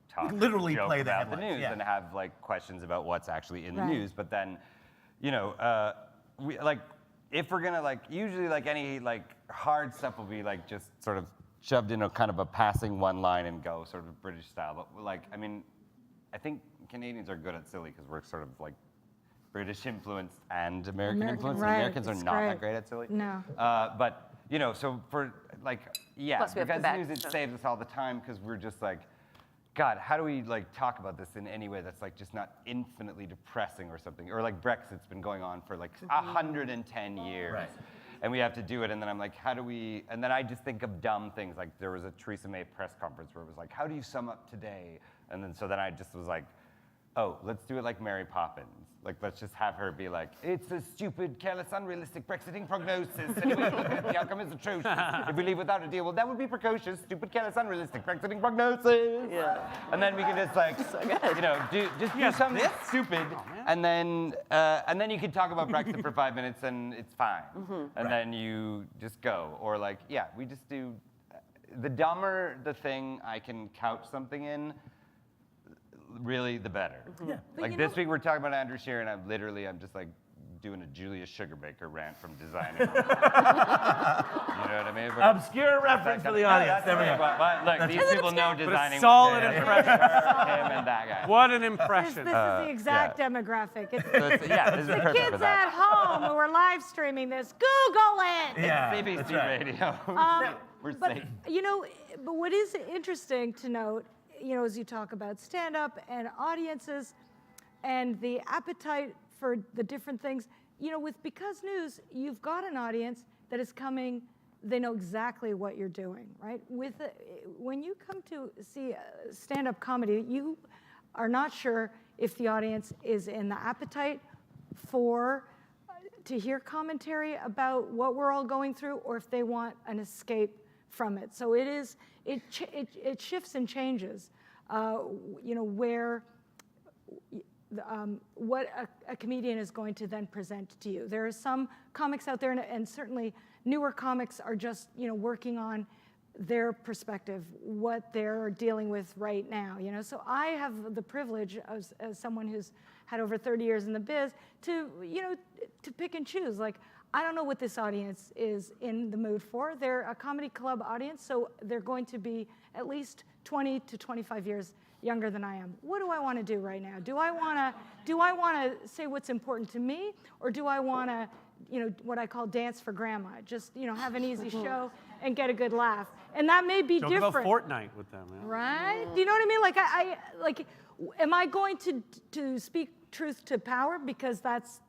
talk, Literally joke play the about the headlines, news and have questions about what's actually in the Right. news. But then, we if we're gonna usually any hard stuff will be just sort of shoved in a kind of a passing one line and go sort of British style. But I think Canadians are good at silly because we're sort of British influenced and American influenced. right, Americans are it's not great. that great at silly. No. But you know, so for like, yeah, Plus we have because Quebec, news, it so- saves us all the time because we're just like, God, how do we like talk about this in any way that's like just not infinitely depressing or something? Or like Brexit's been going on for like 110 years. Right. And we have to do it, and then I'm like, how do we, and then I just think of dumb things, like there was a Theresa May press conference where it was like, how do you sum up today? And then so then I just was like, oh, let's do it like Mary Poppins. Like, let's just have her be like, it's a stupid, careless, unrealistic Brexiting prognosis. Anyway, the outcome is atrocious. If we leave without a deal, well, that would be precocious, stupid, careless, unrealistic Brexiting prognosis. Yeah. And then we can just like, you know, do something stupid, and then you can talk about Brexit for 5 minutes, and it's fine. And then you just go, or like, yeah, we just do. The dumber the thing I can couch something in, really, the better. Yeah. Like this week, we're talking about Andrew Scheer, and I'm just like doing a Julius Sugarbaker rant from designing. You know what I mean? But Obscure reference for the audience. There we go. but look, these people know designing. solid him impression. and that guy. What an This impression. is the exact yeah. demographic. It's So it's- yeah, this is the perfect for kids that. at home who are live streaming this. Google it. Yeah, CBC that's right. Radio. We're But safe. you know, but what is interesting to note, you know, as you talk about stand-up and audiences and the appetite for the different things, you know, with Because News, you've got an audience that is coming. They know exactly what you're doing, right? When you come to see stand-up comedy, you are not sure if the audience is in the appetite for to hear commentary about what we're all going through, or if they want an escape from it. So it shifts and changes, you know, where what a comedian is going to then present to you. There are some comics out there, and certainly newer comics are just, you know, working on their perspective, what they're dealing with right now, you know. So I have the privilege as someone who's had over 30 years in the biz to, you know, to pick and choose. Like, I don't know what this audience is in the mood for. They're a comedy club audience, so they're going to be at least 20 to 25 years younger than I am. What do I want to do right now? Do I want to say what's important to me, or do I want to, you know, what I call dance for grandma? Just, you know, have an easy show and get a good laugh. And that may be Joke different. about Fortnite with them. Yeah. Right? Do you know what I mean? Like, I like, am I going to speak truth to power because that's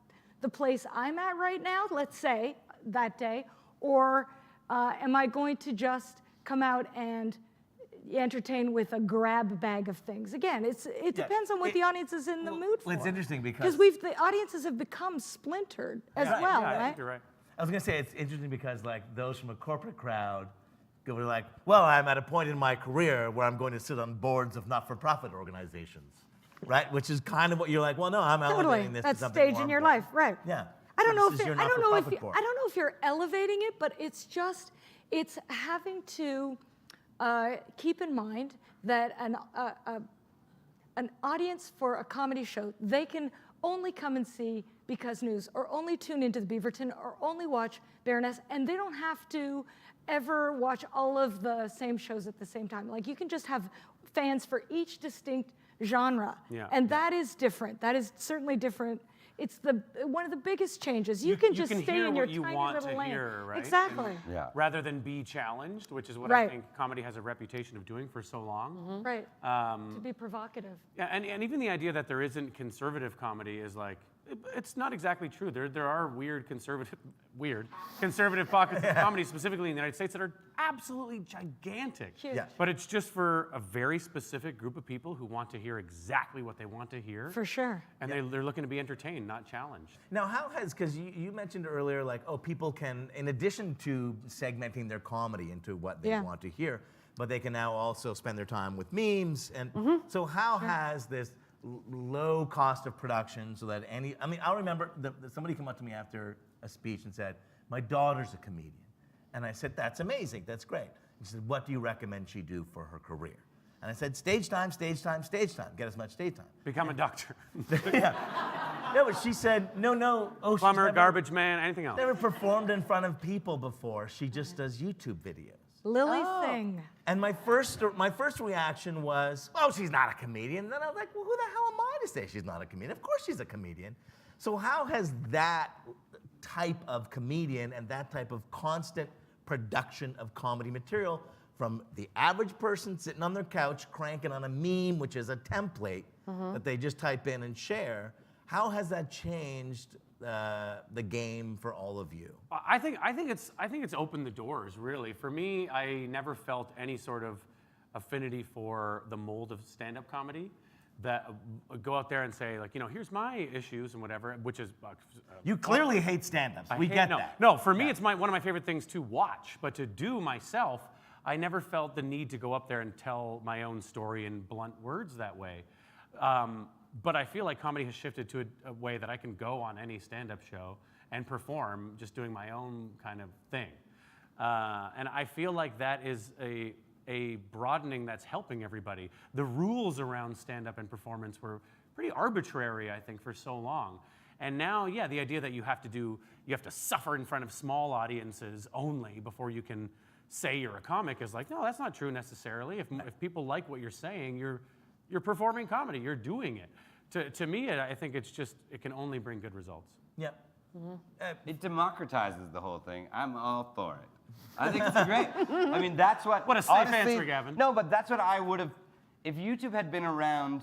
the place I'm at right now, let's say, that day, or am I going to just come out and entertain with a grab bag of things? Again, it depends on what the audience is in the mood for. Well, it's interesting because the audiences have become splintered as well, I right? think you're right. I was gonna say it's interesting because like those from a corporate crowd go like, well, I'm at a point in my career where I'm going to sit on boards of not-for-profit organizations, right? Which is kind of what you're like. Well, no, I'm Totally. elevating this That's to something stage more in your important. life, right? Yeah. I don't So know this if is your I don't know not-for-profit if you're elevating it, but it's just having to keep in mind that an audience for a comedy show, they can only come and see Because News, or only tune into the Beaverton, or only watch Baroness, and they don't have to ever watch all of the same shows at the same time. Like, you can just have fans for each distinct genre, and that is different. That is certainly different. It's one of the biggest changes. You can just stay hear in your what you tiny want little to lane. hear, right? Exactly. Yeah. Rather than be challenged, which is what Right. I think comedy has a reputation of doing for so long. Right. To be provocative. Yeah, and even the idea that there isn't conservative comedy is like, it's not exactly true. There are weird conservative pockets of comedy, specifically in the United States, that are absolutely gigantic. Huge. Yeah. But it's just for a very specific group of people who want to hear exactly what they want to hear. For sure. And they're looking to be entertained, not challenged. Now, because you mentioned earlier, like, oh, people can, in addition to segmenting their comedy into what they want to hear, but they can now also spend their time with memes. And so how has this low cost of production so that I'll remember somebody came up to me after a speech and said, my daughter's a comedian. And I said, that's amazing, that's great. He said, what do you recommend she do for her career? And I said, stage time, stage time, stage time. Get as much stage time. Become a doctor. No, but she said, no. Oh, she's Plumber, never- garbage man, anything else. Never performed in front of people before. She just does YouTube videos. Lily Thing. And my first reaction was, oh, she's not a comedian. And then I was like, well, who the hell am I to say she's not a comedian? Of course she's a comedian. So how has that type of comedian and that type of constant production of comedy material from the average person sitting on their couch cranking on a meme, which is a template that they just type in and share. How has that changed the game for all of you? I think it's opened the doors, really. For me, I never felt any sort of affinity for the mold of stand-up comedy. That go out there and say, like, here's my issues and whatever, which is You clearly hate stand-ups. We get that. No, for me, it's one of my favorite things to watch, but to do myself, I never felt the need to go up there and tell my own story in blunt words that way. But I feel like comedy has shifted to a way that I can go on any stand-up show and perform just doing my own kind of thing. And I feel like that is a broadening that's helping everybody. The rules around stand-up and performance were pretty arbitrary, I think, for so long. And now, yeah, the idea that you have to suffer in front of small audiences only before you can say you're a comic is like, no, that's not true necessarily. If people like what you're saying, you're performing comedy, you're doing it. To me, I think it can only bring good results. Yeah. It democratizes the whole thing. I'm all for it. I think it's great. I mean, that's what. What a safe answer, Gavin. No, but that's what I would have. If YouTube had been around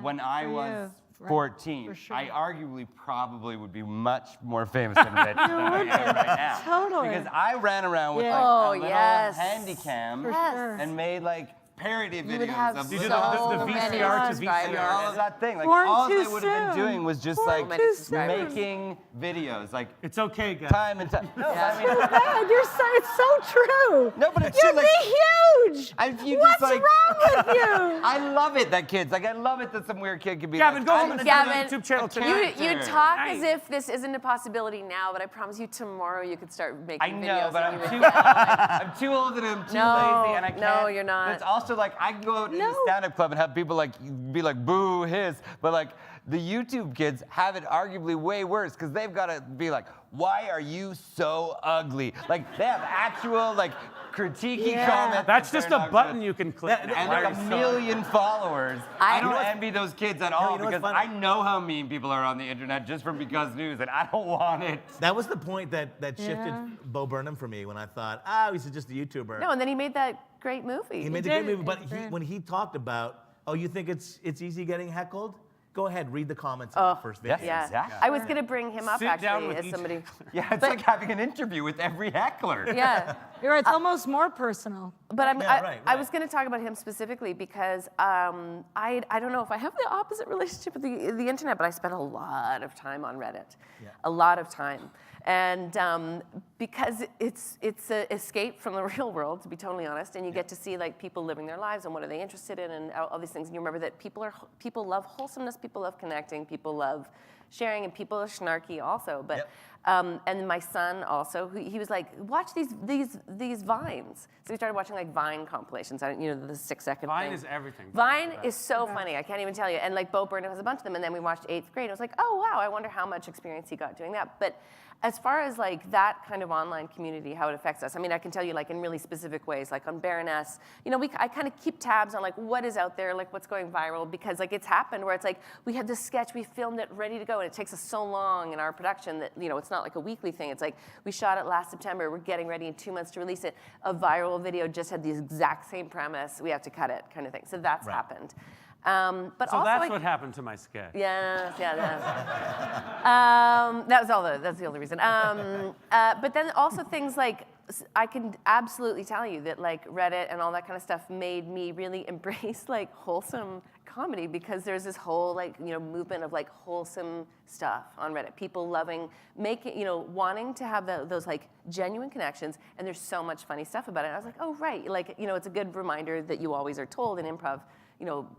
when I was 14, I arguably probably would be much more famous than I am right now. Totally. Because I ran around with like Oh, a little yes. handy cam Yes. and made like parody You would videos have of You did so the many VCR to subscribers. VCR. all of that thing. Like Born all too they would have been soon. doing was just Born like too soon. making videos, like It's okay, guys. time and time. No, Yeah. I mean, Dad, it's so true. no, but it's You'd true, like, be huge. you What's just like. wrong with you? I love it that kids like. I love it that some weird kid could be. Gavin, like, go I'm home and gonna start Gavin, a YouTube channel Okay. tonight. You talk Hey. as if this isn't a possibility now, but I promise you tomorrow you could start making I videos. know, but and I'm you would too, get, like, I'm too old and I'm too No, lazy, and I can't. no, you're not. But it's also like I can go out in the No. stand-up club and have people like be like boo his, but like the YouTube kids have it arguably way worse because they've got to be like, why are you so ugly? Like they have actual like critiquey Yeah. comments. That's that just they're a not button good. you can click. And now. like Why a are you million followers. I- I don't You know envy those kids at you all know what's because funny? I know how mean people are on the internet just from Because News, and I don't want it. That was the point that shifted Yeah. Bo Burnham for me when I thought, he's just a YouTuber. no, and then he made that great movie. He made the did. great movie, but It's great. when he talked about, you think it's easy getting heckled? Go ahead, read the comments in the first video. Yes. Yeah, Exactly. I was gonna bring him up Sit down actually with as each- somebody. Yeah, it's like having an interview with every heckler. Yeah, You're right, it's almost more personal. but Yeah, right, I right. was gonna talk about him specifically because I don't know if I have the opposite relationship with the internet, but I spent a lot of time on Reddit, a lot of time, and because it's an escape from the real world, to be totally honest, and you get to see like people living their lives and what are they interested in and all these things, and you remember that people love wholesomeness, people love connecting, people love sharing, and people are snarky also. But and my son also, he was like, watch these vines. So we started watching like Vine compilations. The 6-second Vine thing. is everything. Vine is so funny. I can't even tell you. And like Bo Burnham has a bunch of them. And then we watched 8th grade. I was like, oh wow, I wonder how much experience he got doing that. But as far as like that kind of online community, how it affects us, I mean, I can tell you like in really specific ways, like on Baroness, I kind of keep tabs on like what is out there, like what's going viral, because like it's happened where it's like we had this sketch, we filmed it ready to go, and it takes us so long in our production that it's not like a weekly thing. It's like we shot it last September, we're getting ready in 2 months to release it. A viral video just had the exact same premise, we have to cut it, kind of thing. So that's happened. But So also, that's like, what happened to my sketch. Yes, yeah. That's the only reason. But then also things like, I can absolutely tell you that like Reddit and all that kind of stuff made me really embrace like wholesome comedy, because there's this whole like movement of like wholesome stuff on Reddit. People loving wanting to have those like genuine connections, and there's so much funny stuff about it. And I was like, oh right, like it's a good reminder that you always are told in improv,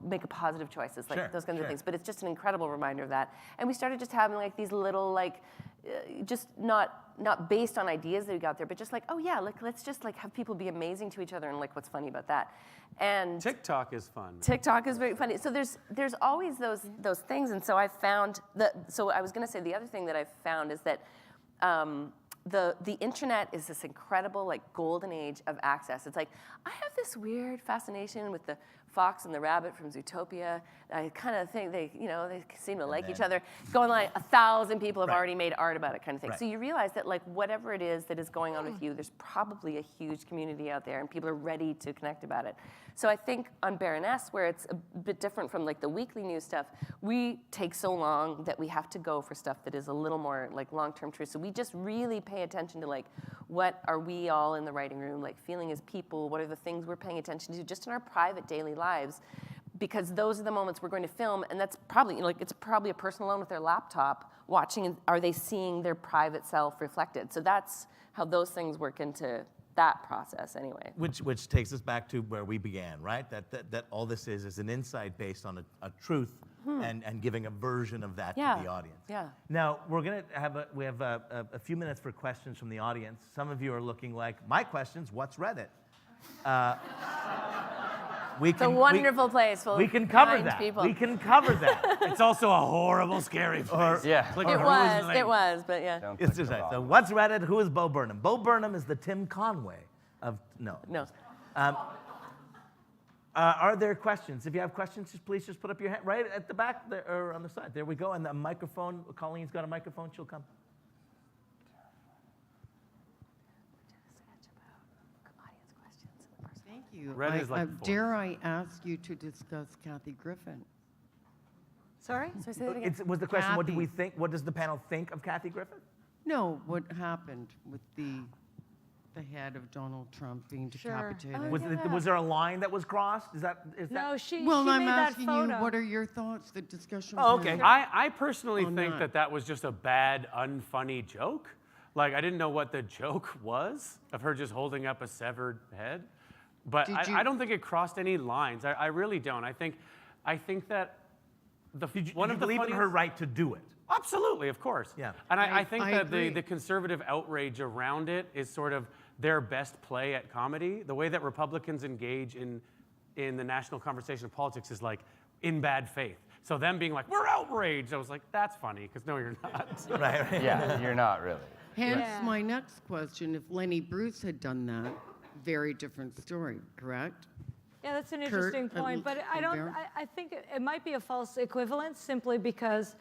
make a positive choices, like those kinds of things. But it's just an incredible reminder of that. And we started just having like these little like, just not based on ideas that we got there, but just like, oh yeah, like let's just like have people be amazing to each other, and like what's funny about that. And TikTok is fun. TikTok is very funny. So there's always those things, and so I found that. So I was going to say the other thing that I found is that. The internet is this incredible like golden age of access. It's like I have this weird fascination with the Fox and the Rabbit from Zootopia. I kind of think they seem to like each other. Going like 1,000 people have already made art about it, kind of thing. Right. So you realize that like whatever it is that is going on with you, there's probably a huge community out there, and people are ready to connect about it. So I think on Baroness, where it's a bit different from like the weekly news stuff, we take so long that we have to go for stuff that is a little more like long-term truth. So we just really pay attention to like, what are we all in the writing room like feeling as people? What are the things we're paying attention to just in our private daily lives? Because those are the moments we're going to film, and that's probably it's probably a person alone with their laptop watching, and are they seeing their private self reflected? So that's how those things work into that process anyway. Which takes us back to where we began, right? That all this is an insight based on a truth and giving a version of that to the audience. Yeah. Now we're gonna have a few minutes for questions from the audience. Some of you are looking like, my questions, what's Reddit? It's a wonderful place full we of can cover kind that. people. We can cover that. It's also a horrible, scary place. Yeah. Like It was, but yeah. Don't It's click just the right. wrong So one. what's Reddit? Who is Bo Burnham? Bo Burnham is the Tim Conway of no. Are there questions? If you have questions, please just put up your hand right at the back there, or on the side. There we go. And the microphone. Colleen's got a microphone. She'll come. Thank you. Red is like dare I ask you to discuss Kathy Griffin? Sorry? So say that again. Was the question? What do we Kathy. think? What does the panel think of Kathy Griffin? No, what happened with the head of Donald Trump being decapitated? Oh, Was there a line that was crossed? Is that? No, she Well, I'm made that asking photo. you, what are your thoughts, the discussion? Oh, okay. panel? I personally On think that. that was just a bad, unfunny joke. Like, I didn't know what the joke was of her just holding up a severed head. But Did you- I don't think it crossed any lines. I really don't. I think that one of the believe in funniest- her right to do it. Absolutely, of course. Yeah. And I I think that agree. the conservative outrage around it is sort of their best play at comedy. The way that Republicans engage in the national conversation of politics is like in bad faith. So them being like, we're outraged, I was like, that's funny, because no, you're not. Right. Yeah, you're not really. Hence Yeah. my next question, if Lenny Bruce had done that, very different story, correct? Yeah, that's an Kurt, interesting point, but I don't. Elvira? I think it might be a false equivalence simply because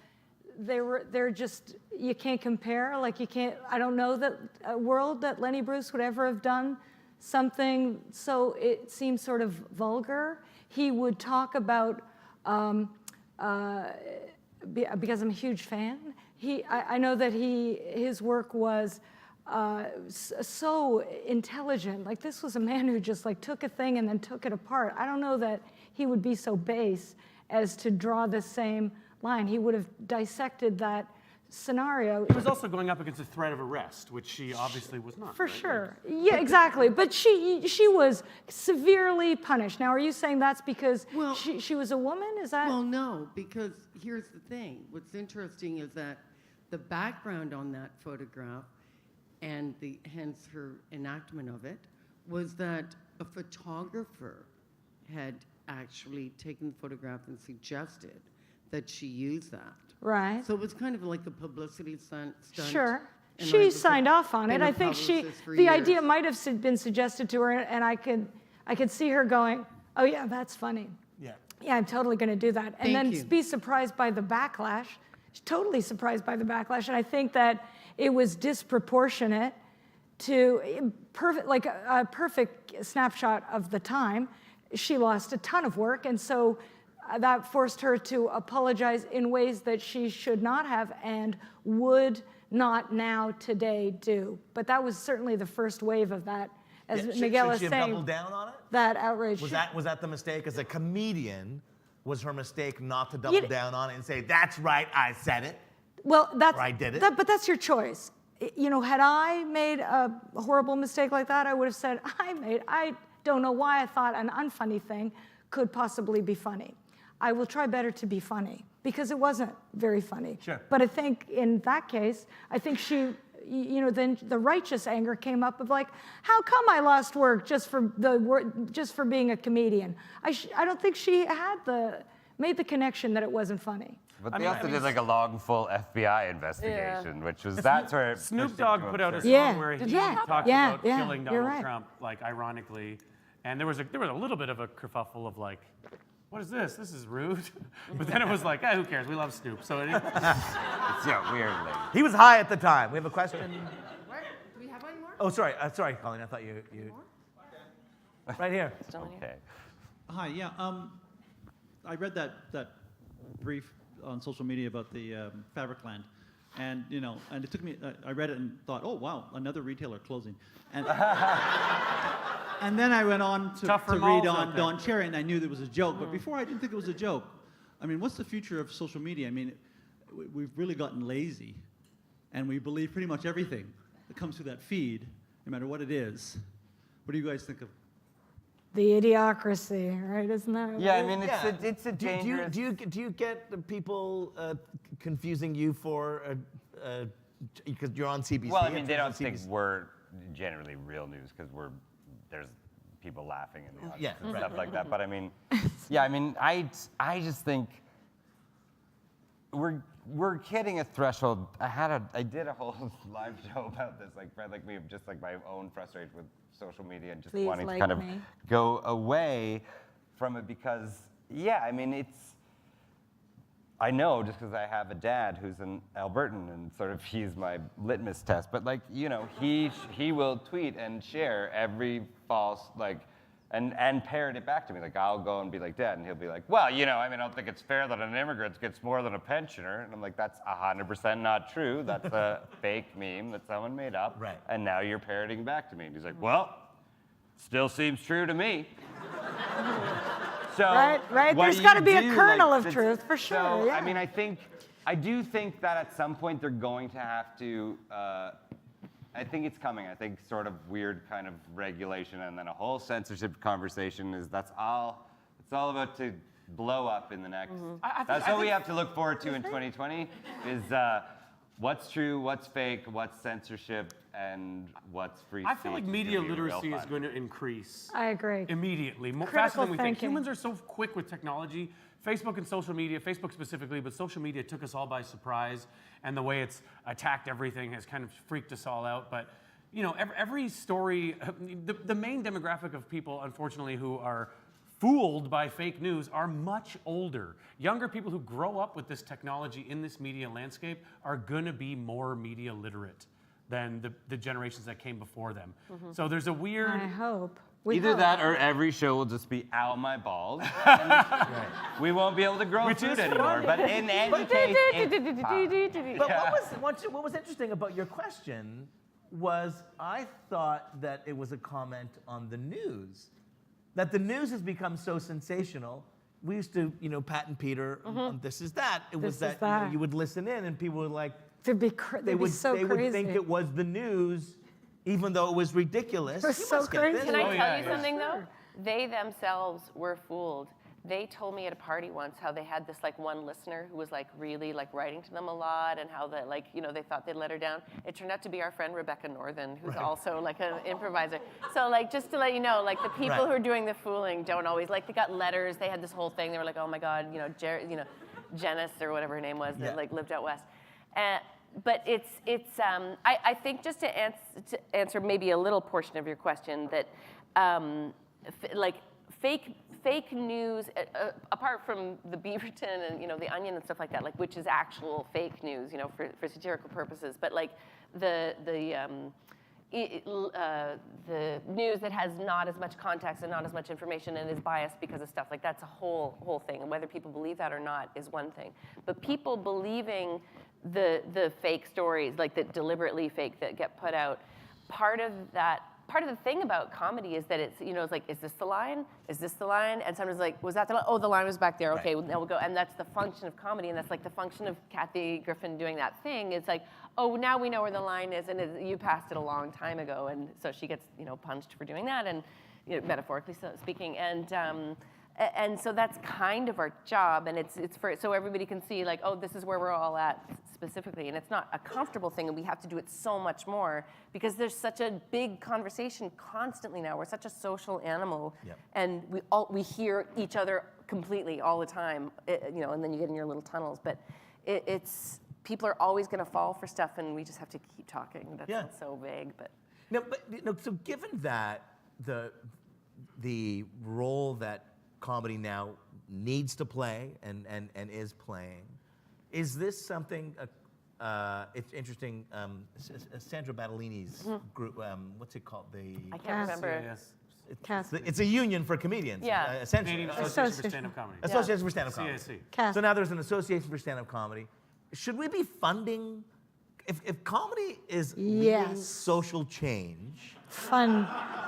they're just, you can't compare. Like you can't. I don't know that a world that Lenny Bruce would ever have done something so it seems sort of vulgar. He would talk about because I'm a huge fan. I know that his work was. So intelligent. Like this was a man who just like took a thing and then took it apart. I don't know that he would be so base as to draw the same line. He would have dissected that scenario. He was also going up against the threat of arrest, which she obviously was not. For right? sure. Yeah, exactly. But she was severely punished. Now, are you saying that's because Well- she was a woman? Is that? Well, no, because here's the thing. What's interesting is that the background on that photograph and hence her enactment of it, was that a photographer had actually taken the photograph and suggested that she use that. Right. So it was kind of like a publicity stunt. Sure. and I She was signed off on it. been a I think publicist for the years. idea might have been suggested to her, and I could see her going, oh yeah, that's funny. Yeah. Yeah, I'm totally going to do that. And Thank then you. be surprised by the backlash. Totally surprised by the backlash. And I think that it was disproportionate to a perfect snapshot of the time. She lost a ton of work, and so that forced her to apologize in ways that she should not have and would not now today do. But that was certainly the first wave of that, as Miguel should is she have saying. doubled down on it? That outrage. Was that the mistake as a comedian? Was her mistake not to double down on it and say, "That's right, I said it"? Well, that's Or I did it? but that's your choice. You know, had I made a horrible mistake like that, I would have said, I don't know why I thought an unfunny thing could possibly be funny. I will try better to be funny, because it wasn't very funny. Sure. But I think in that case, I think she, you know, then the righteous anger came up of like, how come I lost work just for being a comedian? I don't think she had made the connection that it wasn't funny. But they also did like a long, full FBI investigation, which was that's where it Snoop pushed it Dogg to put out a absurd. song Yeah. where he Yeah. talked Yeah. about Yeah. killing You're Donald right. Trump, like ironically, And there was a little bit of a kerfuffle of like, what is this? This is rude. But then it was like, who cares? We love Snoop. So it, Yeah, weirdly. He was high at the time. We have a question. What? Do we have any more? Oh, sorry, Colleen. I thought you. Right here. Okay. Hi, yeah. I read that brief on social media about the Fabricland, and and it took me. I read it and thought, oh wow, another retailer closing, and and then I went on to Tougher read malls on out there. Don Cherry, and I knew there was a joke. But before, I didn't think it was a joke. I mean, what's the future of social media? I mean, we've really gotten lazy, and we believe pretty much everything that comes through that feed, no matter what it is. What do you guys think of? The idiocracy, right? Isn't that? Yeah, I right? mean, it's a dangerous. Do you get the people confusing you for because you're on CBC? Well, I mean, they and don't think CBC. we're generally real news because there's people laughing in the audience Yeah, and right. stuff like that. But I mean, yeah, I mean, I just think we're hitting a threshold. I did a whole live show about this, like me, just like my own frustration with social media and just Please wanting to like kind of me. go away from it because, yeah, I mean, I know just because I have a dad who's an Albertan and sort of he's my litmus test, but like, he will tweet and share every false, like, and parrot it back to me. Like, I'll go and be like, Dad, and he'll be like, well, I mean, I don't think it's fair that an immigrant gets more than a pensioner. And I'm like, that's 100% not true. That's a fake meme that someone made up. Right. And now you're parroting back to me. And he's like, well, still seems true to me. So Right. what There's do got to you be a do? kernel Like, of truth for sure. So, yeah. I mean, I do think that at some point they're going to have to, I think it's coming. I think sort of weird kind of regulation and then a whole censorship conversation it's all about to blow up in the next. That's what we have to look forward to in 2020 is what's true, what's fake, what's censorship, and what's free speech. I feel like is media gonna be real literacy is fun. going to increase I agree. immediately, faster Critical than we think. thinking. Humans are so quick with technology. Facebook and social media, Facebook specifically, but social media took us all by surprise, and the way it's attacked everything has kind of freaked us all out. But every story, the main demographic of people, unfortunately, who are fooled by fake news are much older. Younger people who grow up with this technology in this media landscape are going to be more media literate than the generations that came before them. So there's a weird. I hope. We Either hope. that or every show will just be out my balls. And we won't be able to grow food anymore. But in any case, But what was interesting about your question was I thought that it was a comment on the news, that the news has become so sensational. We used to, Pat and Peter, on This Is That. It was This Is that, That. you would listen in and people were like, They'd be they would crazy. think it was the news, even though it was ridiculous. It was You so must get crazy. this. Can I Oh, tell yeah, you yeah. something though? They themselves were fooled. They told me at a party once how they had this like one listener who was like really like writing to them a lot and how that they thought they'd let her down. It turned out to be our friend Rebecca Northern, who's also like an improviser. So like just to let you know, like the people who are doing the fooling don't always like they got letters. They had this whole thing. They were like, oh my God, Janice or whatever her name was that like lived out west. But I think just to answer maybe a little portion of your question that fake news, apart from the Beaverton and the Onion and stuff like that, like which is actual fake news, for satirical purposes, but like the news that has not as much context and not as much information and is biased because of stuff like that's a whole thing, and whether people believe that or not is one thing. But people believing the fake stories, like that deliberately fake that get put out, part of the thing about comedy is that it's like, is this the line? Is this the line? And sometimes like, was that the line? Oh, the line was back there. Okay, now we'll go. And that's the function of comedy, and that's like the function of Kathy Griffin doing that thing. It's like, oh, now we know where the line is, and you passed it a long time ago, and so she gets punched for doing that, and metaphorically speaking, and so that's kind of our job, and it's for so everybody can see like, oh, this is where we're all at specifically, and it's not a comfortable thing, and we have to do it so much more because there's such a big conversation constantly now. We're such a social animal, and we hear each other completely all the time, and then you get in your little tunnels. But it's people are always going to fall for stuff, and we just have to keep talking. That sounds so vague, but No, but so given that the role that comedy now needs to play and is playing. Is this something, it's interesting, Sandra Battellini's group, what's it called? I can't remember. It's a union for comedians, Yeah. essentially. Canadian Association for Stand-Up Comedy. Association for Stand-Up Comedy. CAC. CAC. So now there's an Association for Stand-Up Comedy. Should we be funding, if comedy is leading Yes. social change?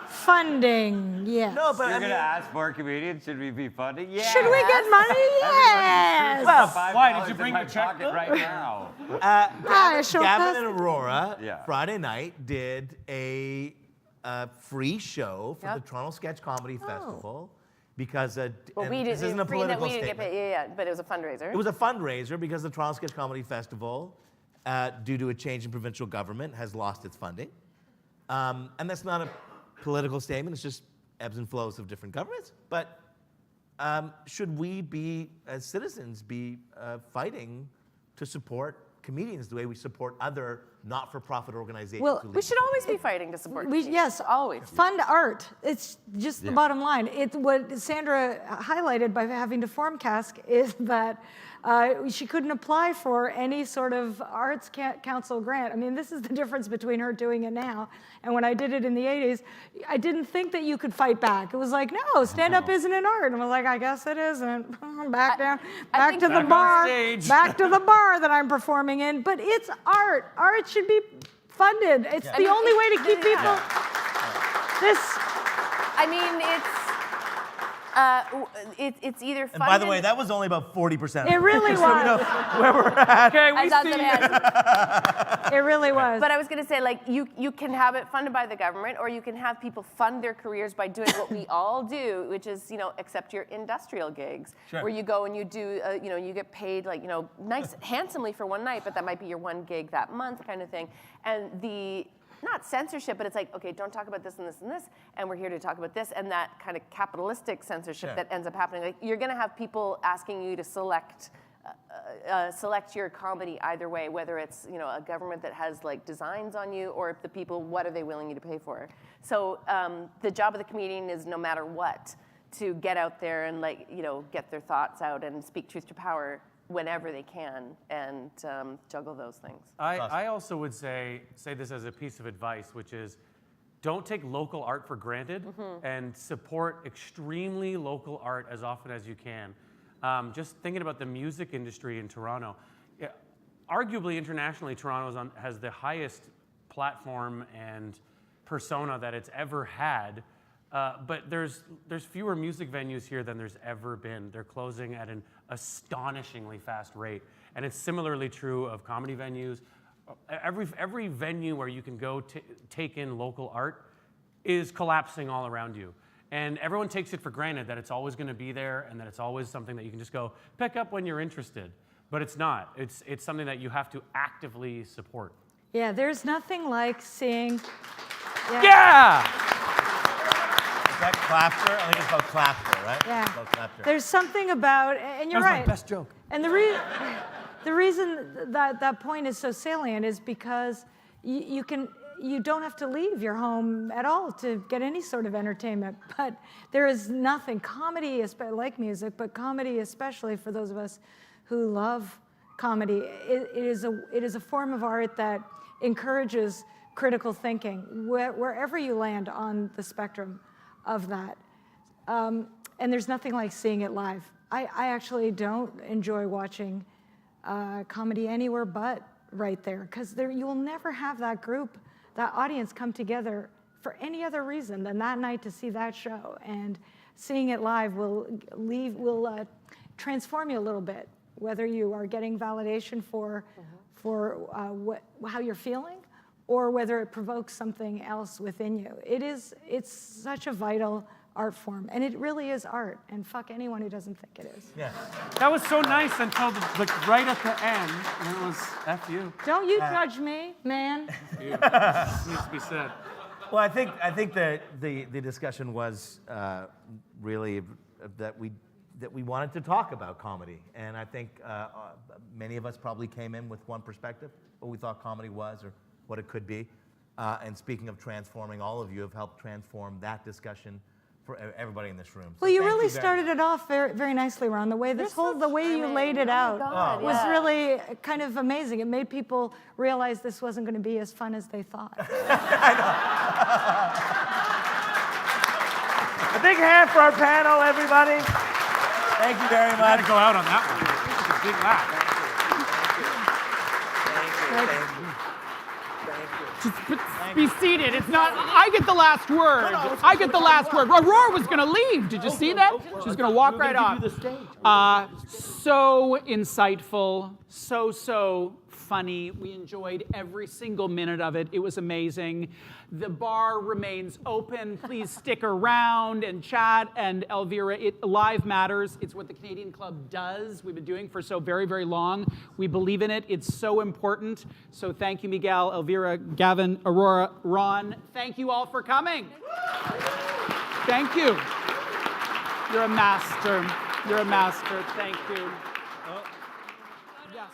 Funding, yes. No, but You're gonna ask more comedians, should we be funding? Yeah. Should we get money? Yes. Why, did you bring your checkbook? right now? Show Gavin us. and Aurora, Yeah. Friday night, did a free show for Yep. the Toronto Sketch Comedy Festival because Well, and we this did isn't a free that political we didn't statement. get paid. Yeah, but it was a fundraiser. It was a fundraiser because the Toronto Sketch Comedy Festival, due to a change in provincial government, has lost its funding. And that's not a political statement, it's just ebbs and flows of different governments. But should we be, as citizens, be fighting to support comedians the way we support other not-for-profit organizations? Well, who We lead should always be fighting to support. comedians. Yes, always. Fund art. It's just the Yeah. bottom line. What Sandra highlighted by having to form CASC is that she couldn't apply for any sort of arts council grant. I mean, this is the difference between her doing it now and when I did it in the 80s. I didn't think that you could fight back. It was like, no, stand-up isn't an art. And I was like, I guess it isn't. Back down, back think to the Back on bar, stage. back to the bar that I'm performing in. But it's art. Art should be funded. It's the only way to keep people. This. I mean, it's either And funded. by the way, that was only about 40%. It really was. Where we're at. Okay, I we thought see. that It really was. But I was going to say, like, you can have it funded by the government, or you can have people fund their careers by doing what we all do, which is, accept your industrial gigs, Sure. where you go and you do, you get paid, like, nice, handsomely for one night, but that might be your one gig that month, kind of thing. And not censorship, but it's like, okay, don't talk about this and this and this, and we're here to talk about this, and that kind of capitalistic censorship Sure. that ends up happening. Like, you're going to have people asking you to select your comedy either way, whether it's a government that has like designs on you, or if the people, what are they willing you to pay for? So the job of the comedian is, no matter what, to get out there and get their thoughts out and speak truth to power whenever they can, and juggle those things. I also would say this as a piece of advice, which is, don't take local art for granted, and support extremely local art as often as you can. Just thinking about the music industry in Toronto, arguably internationally, Toronto has the highest platform and persona that it's ever had. But there's fewer music venues here than there's ever been. They're closing at an astonishingly fast rate. And it's similarly true of comedy venues. Every venue where you can go take in local art is collapsing all around you. And everyone takes it for granted that it's always going to be there and that it's always something that you can just go pick up when you're interested. But it's not. It's something that you have to actively support. Yeah, there's nothing like seeing. Yeah! Is that Clapter? I think it's called Clapter, right? Yeah. It's called Clapter. There's something about, and you're That was right. my best joke. And the reason that point is so salient is because you don't have to leave your home at all to get any sort of entertainment. But there is nothing, comedy is like music, but comedy especially for those of us who love comedy, it is a form of art that encourages critical thinking wherever you land on the spectrum of that. And there's nothing like seeing it live. I actually don't enjoy watching comedy anywhere but right there, because you will never have that group, that audience come together for any other reason than that night to see that show. And seeing it live will transform you a little bit, whether you are getting validation for how you're feeling, or whether it provokes something else within you. It's such a vital art form, and it really is art, and fuck anyone who doesn't think it is. Yeah. That was so nice until right at the end, and it was F you. Don't you judge me, man. Needs to be said. Well, I think the discussion was really that we wanted to talk about comedy, and I think many of us probably came in with one perspective, what we thought comedy was or what it could be. And speaking of transforming, all of you have helped transform that discussion for everybody in this room. So Well, you thank really very started much. it off very, very nicely, Ron. The way the way you laid it out God, was yeah. really kind of amazing. It made people realize this wasn't going to be as fun as they thought. A big hand for our panel, everybody. Thank you very much. Go out on that one. This is a big laugh. Be seated. It's not. I get the last word. I get the last word. Aurora was going to leave. Did you see that? She was going to walk right off. So insightful. So funny. We enjoyed every single minute of it. It was amazing. The bar remains open. Please stick around and chat. And Elvira, live matters. It's what the Canadian Club does. We've been doing for so very, very long. We believe in it. It's so important. So thank you, Miguel, Elvira, Gavin, Aurora, Ron. Thank you all for coming. Thank you. You're a master. You're a master. Thank you. Yes.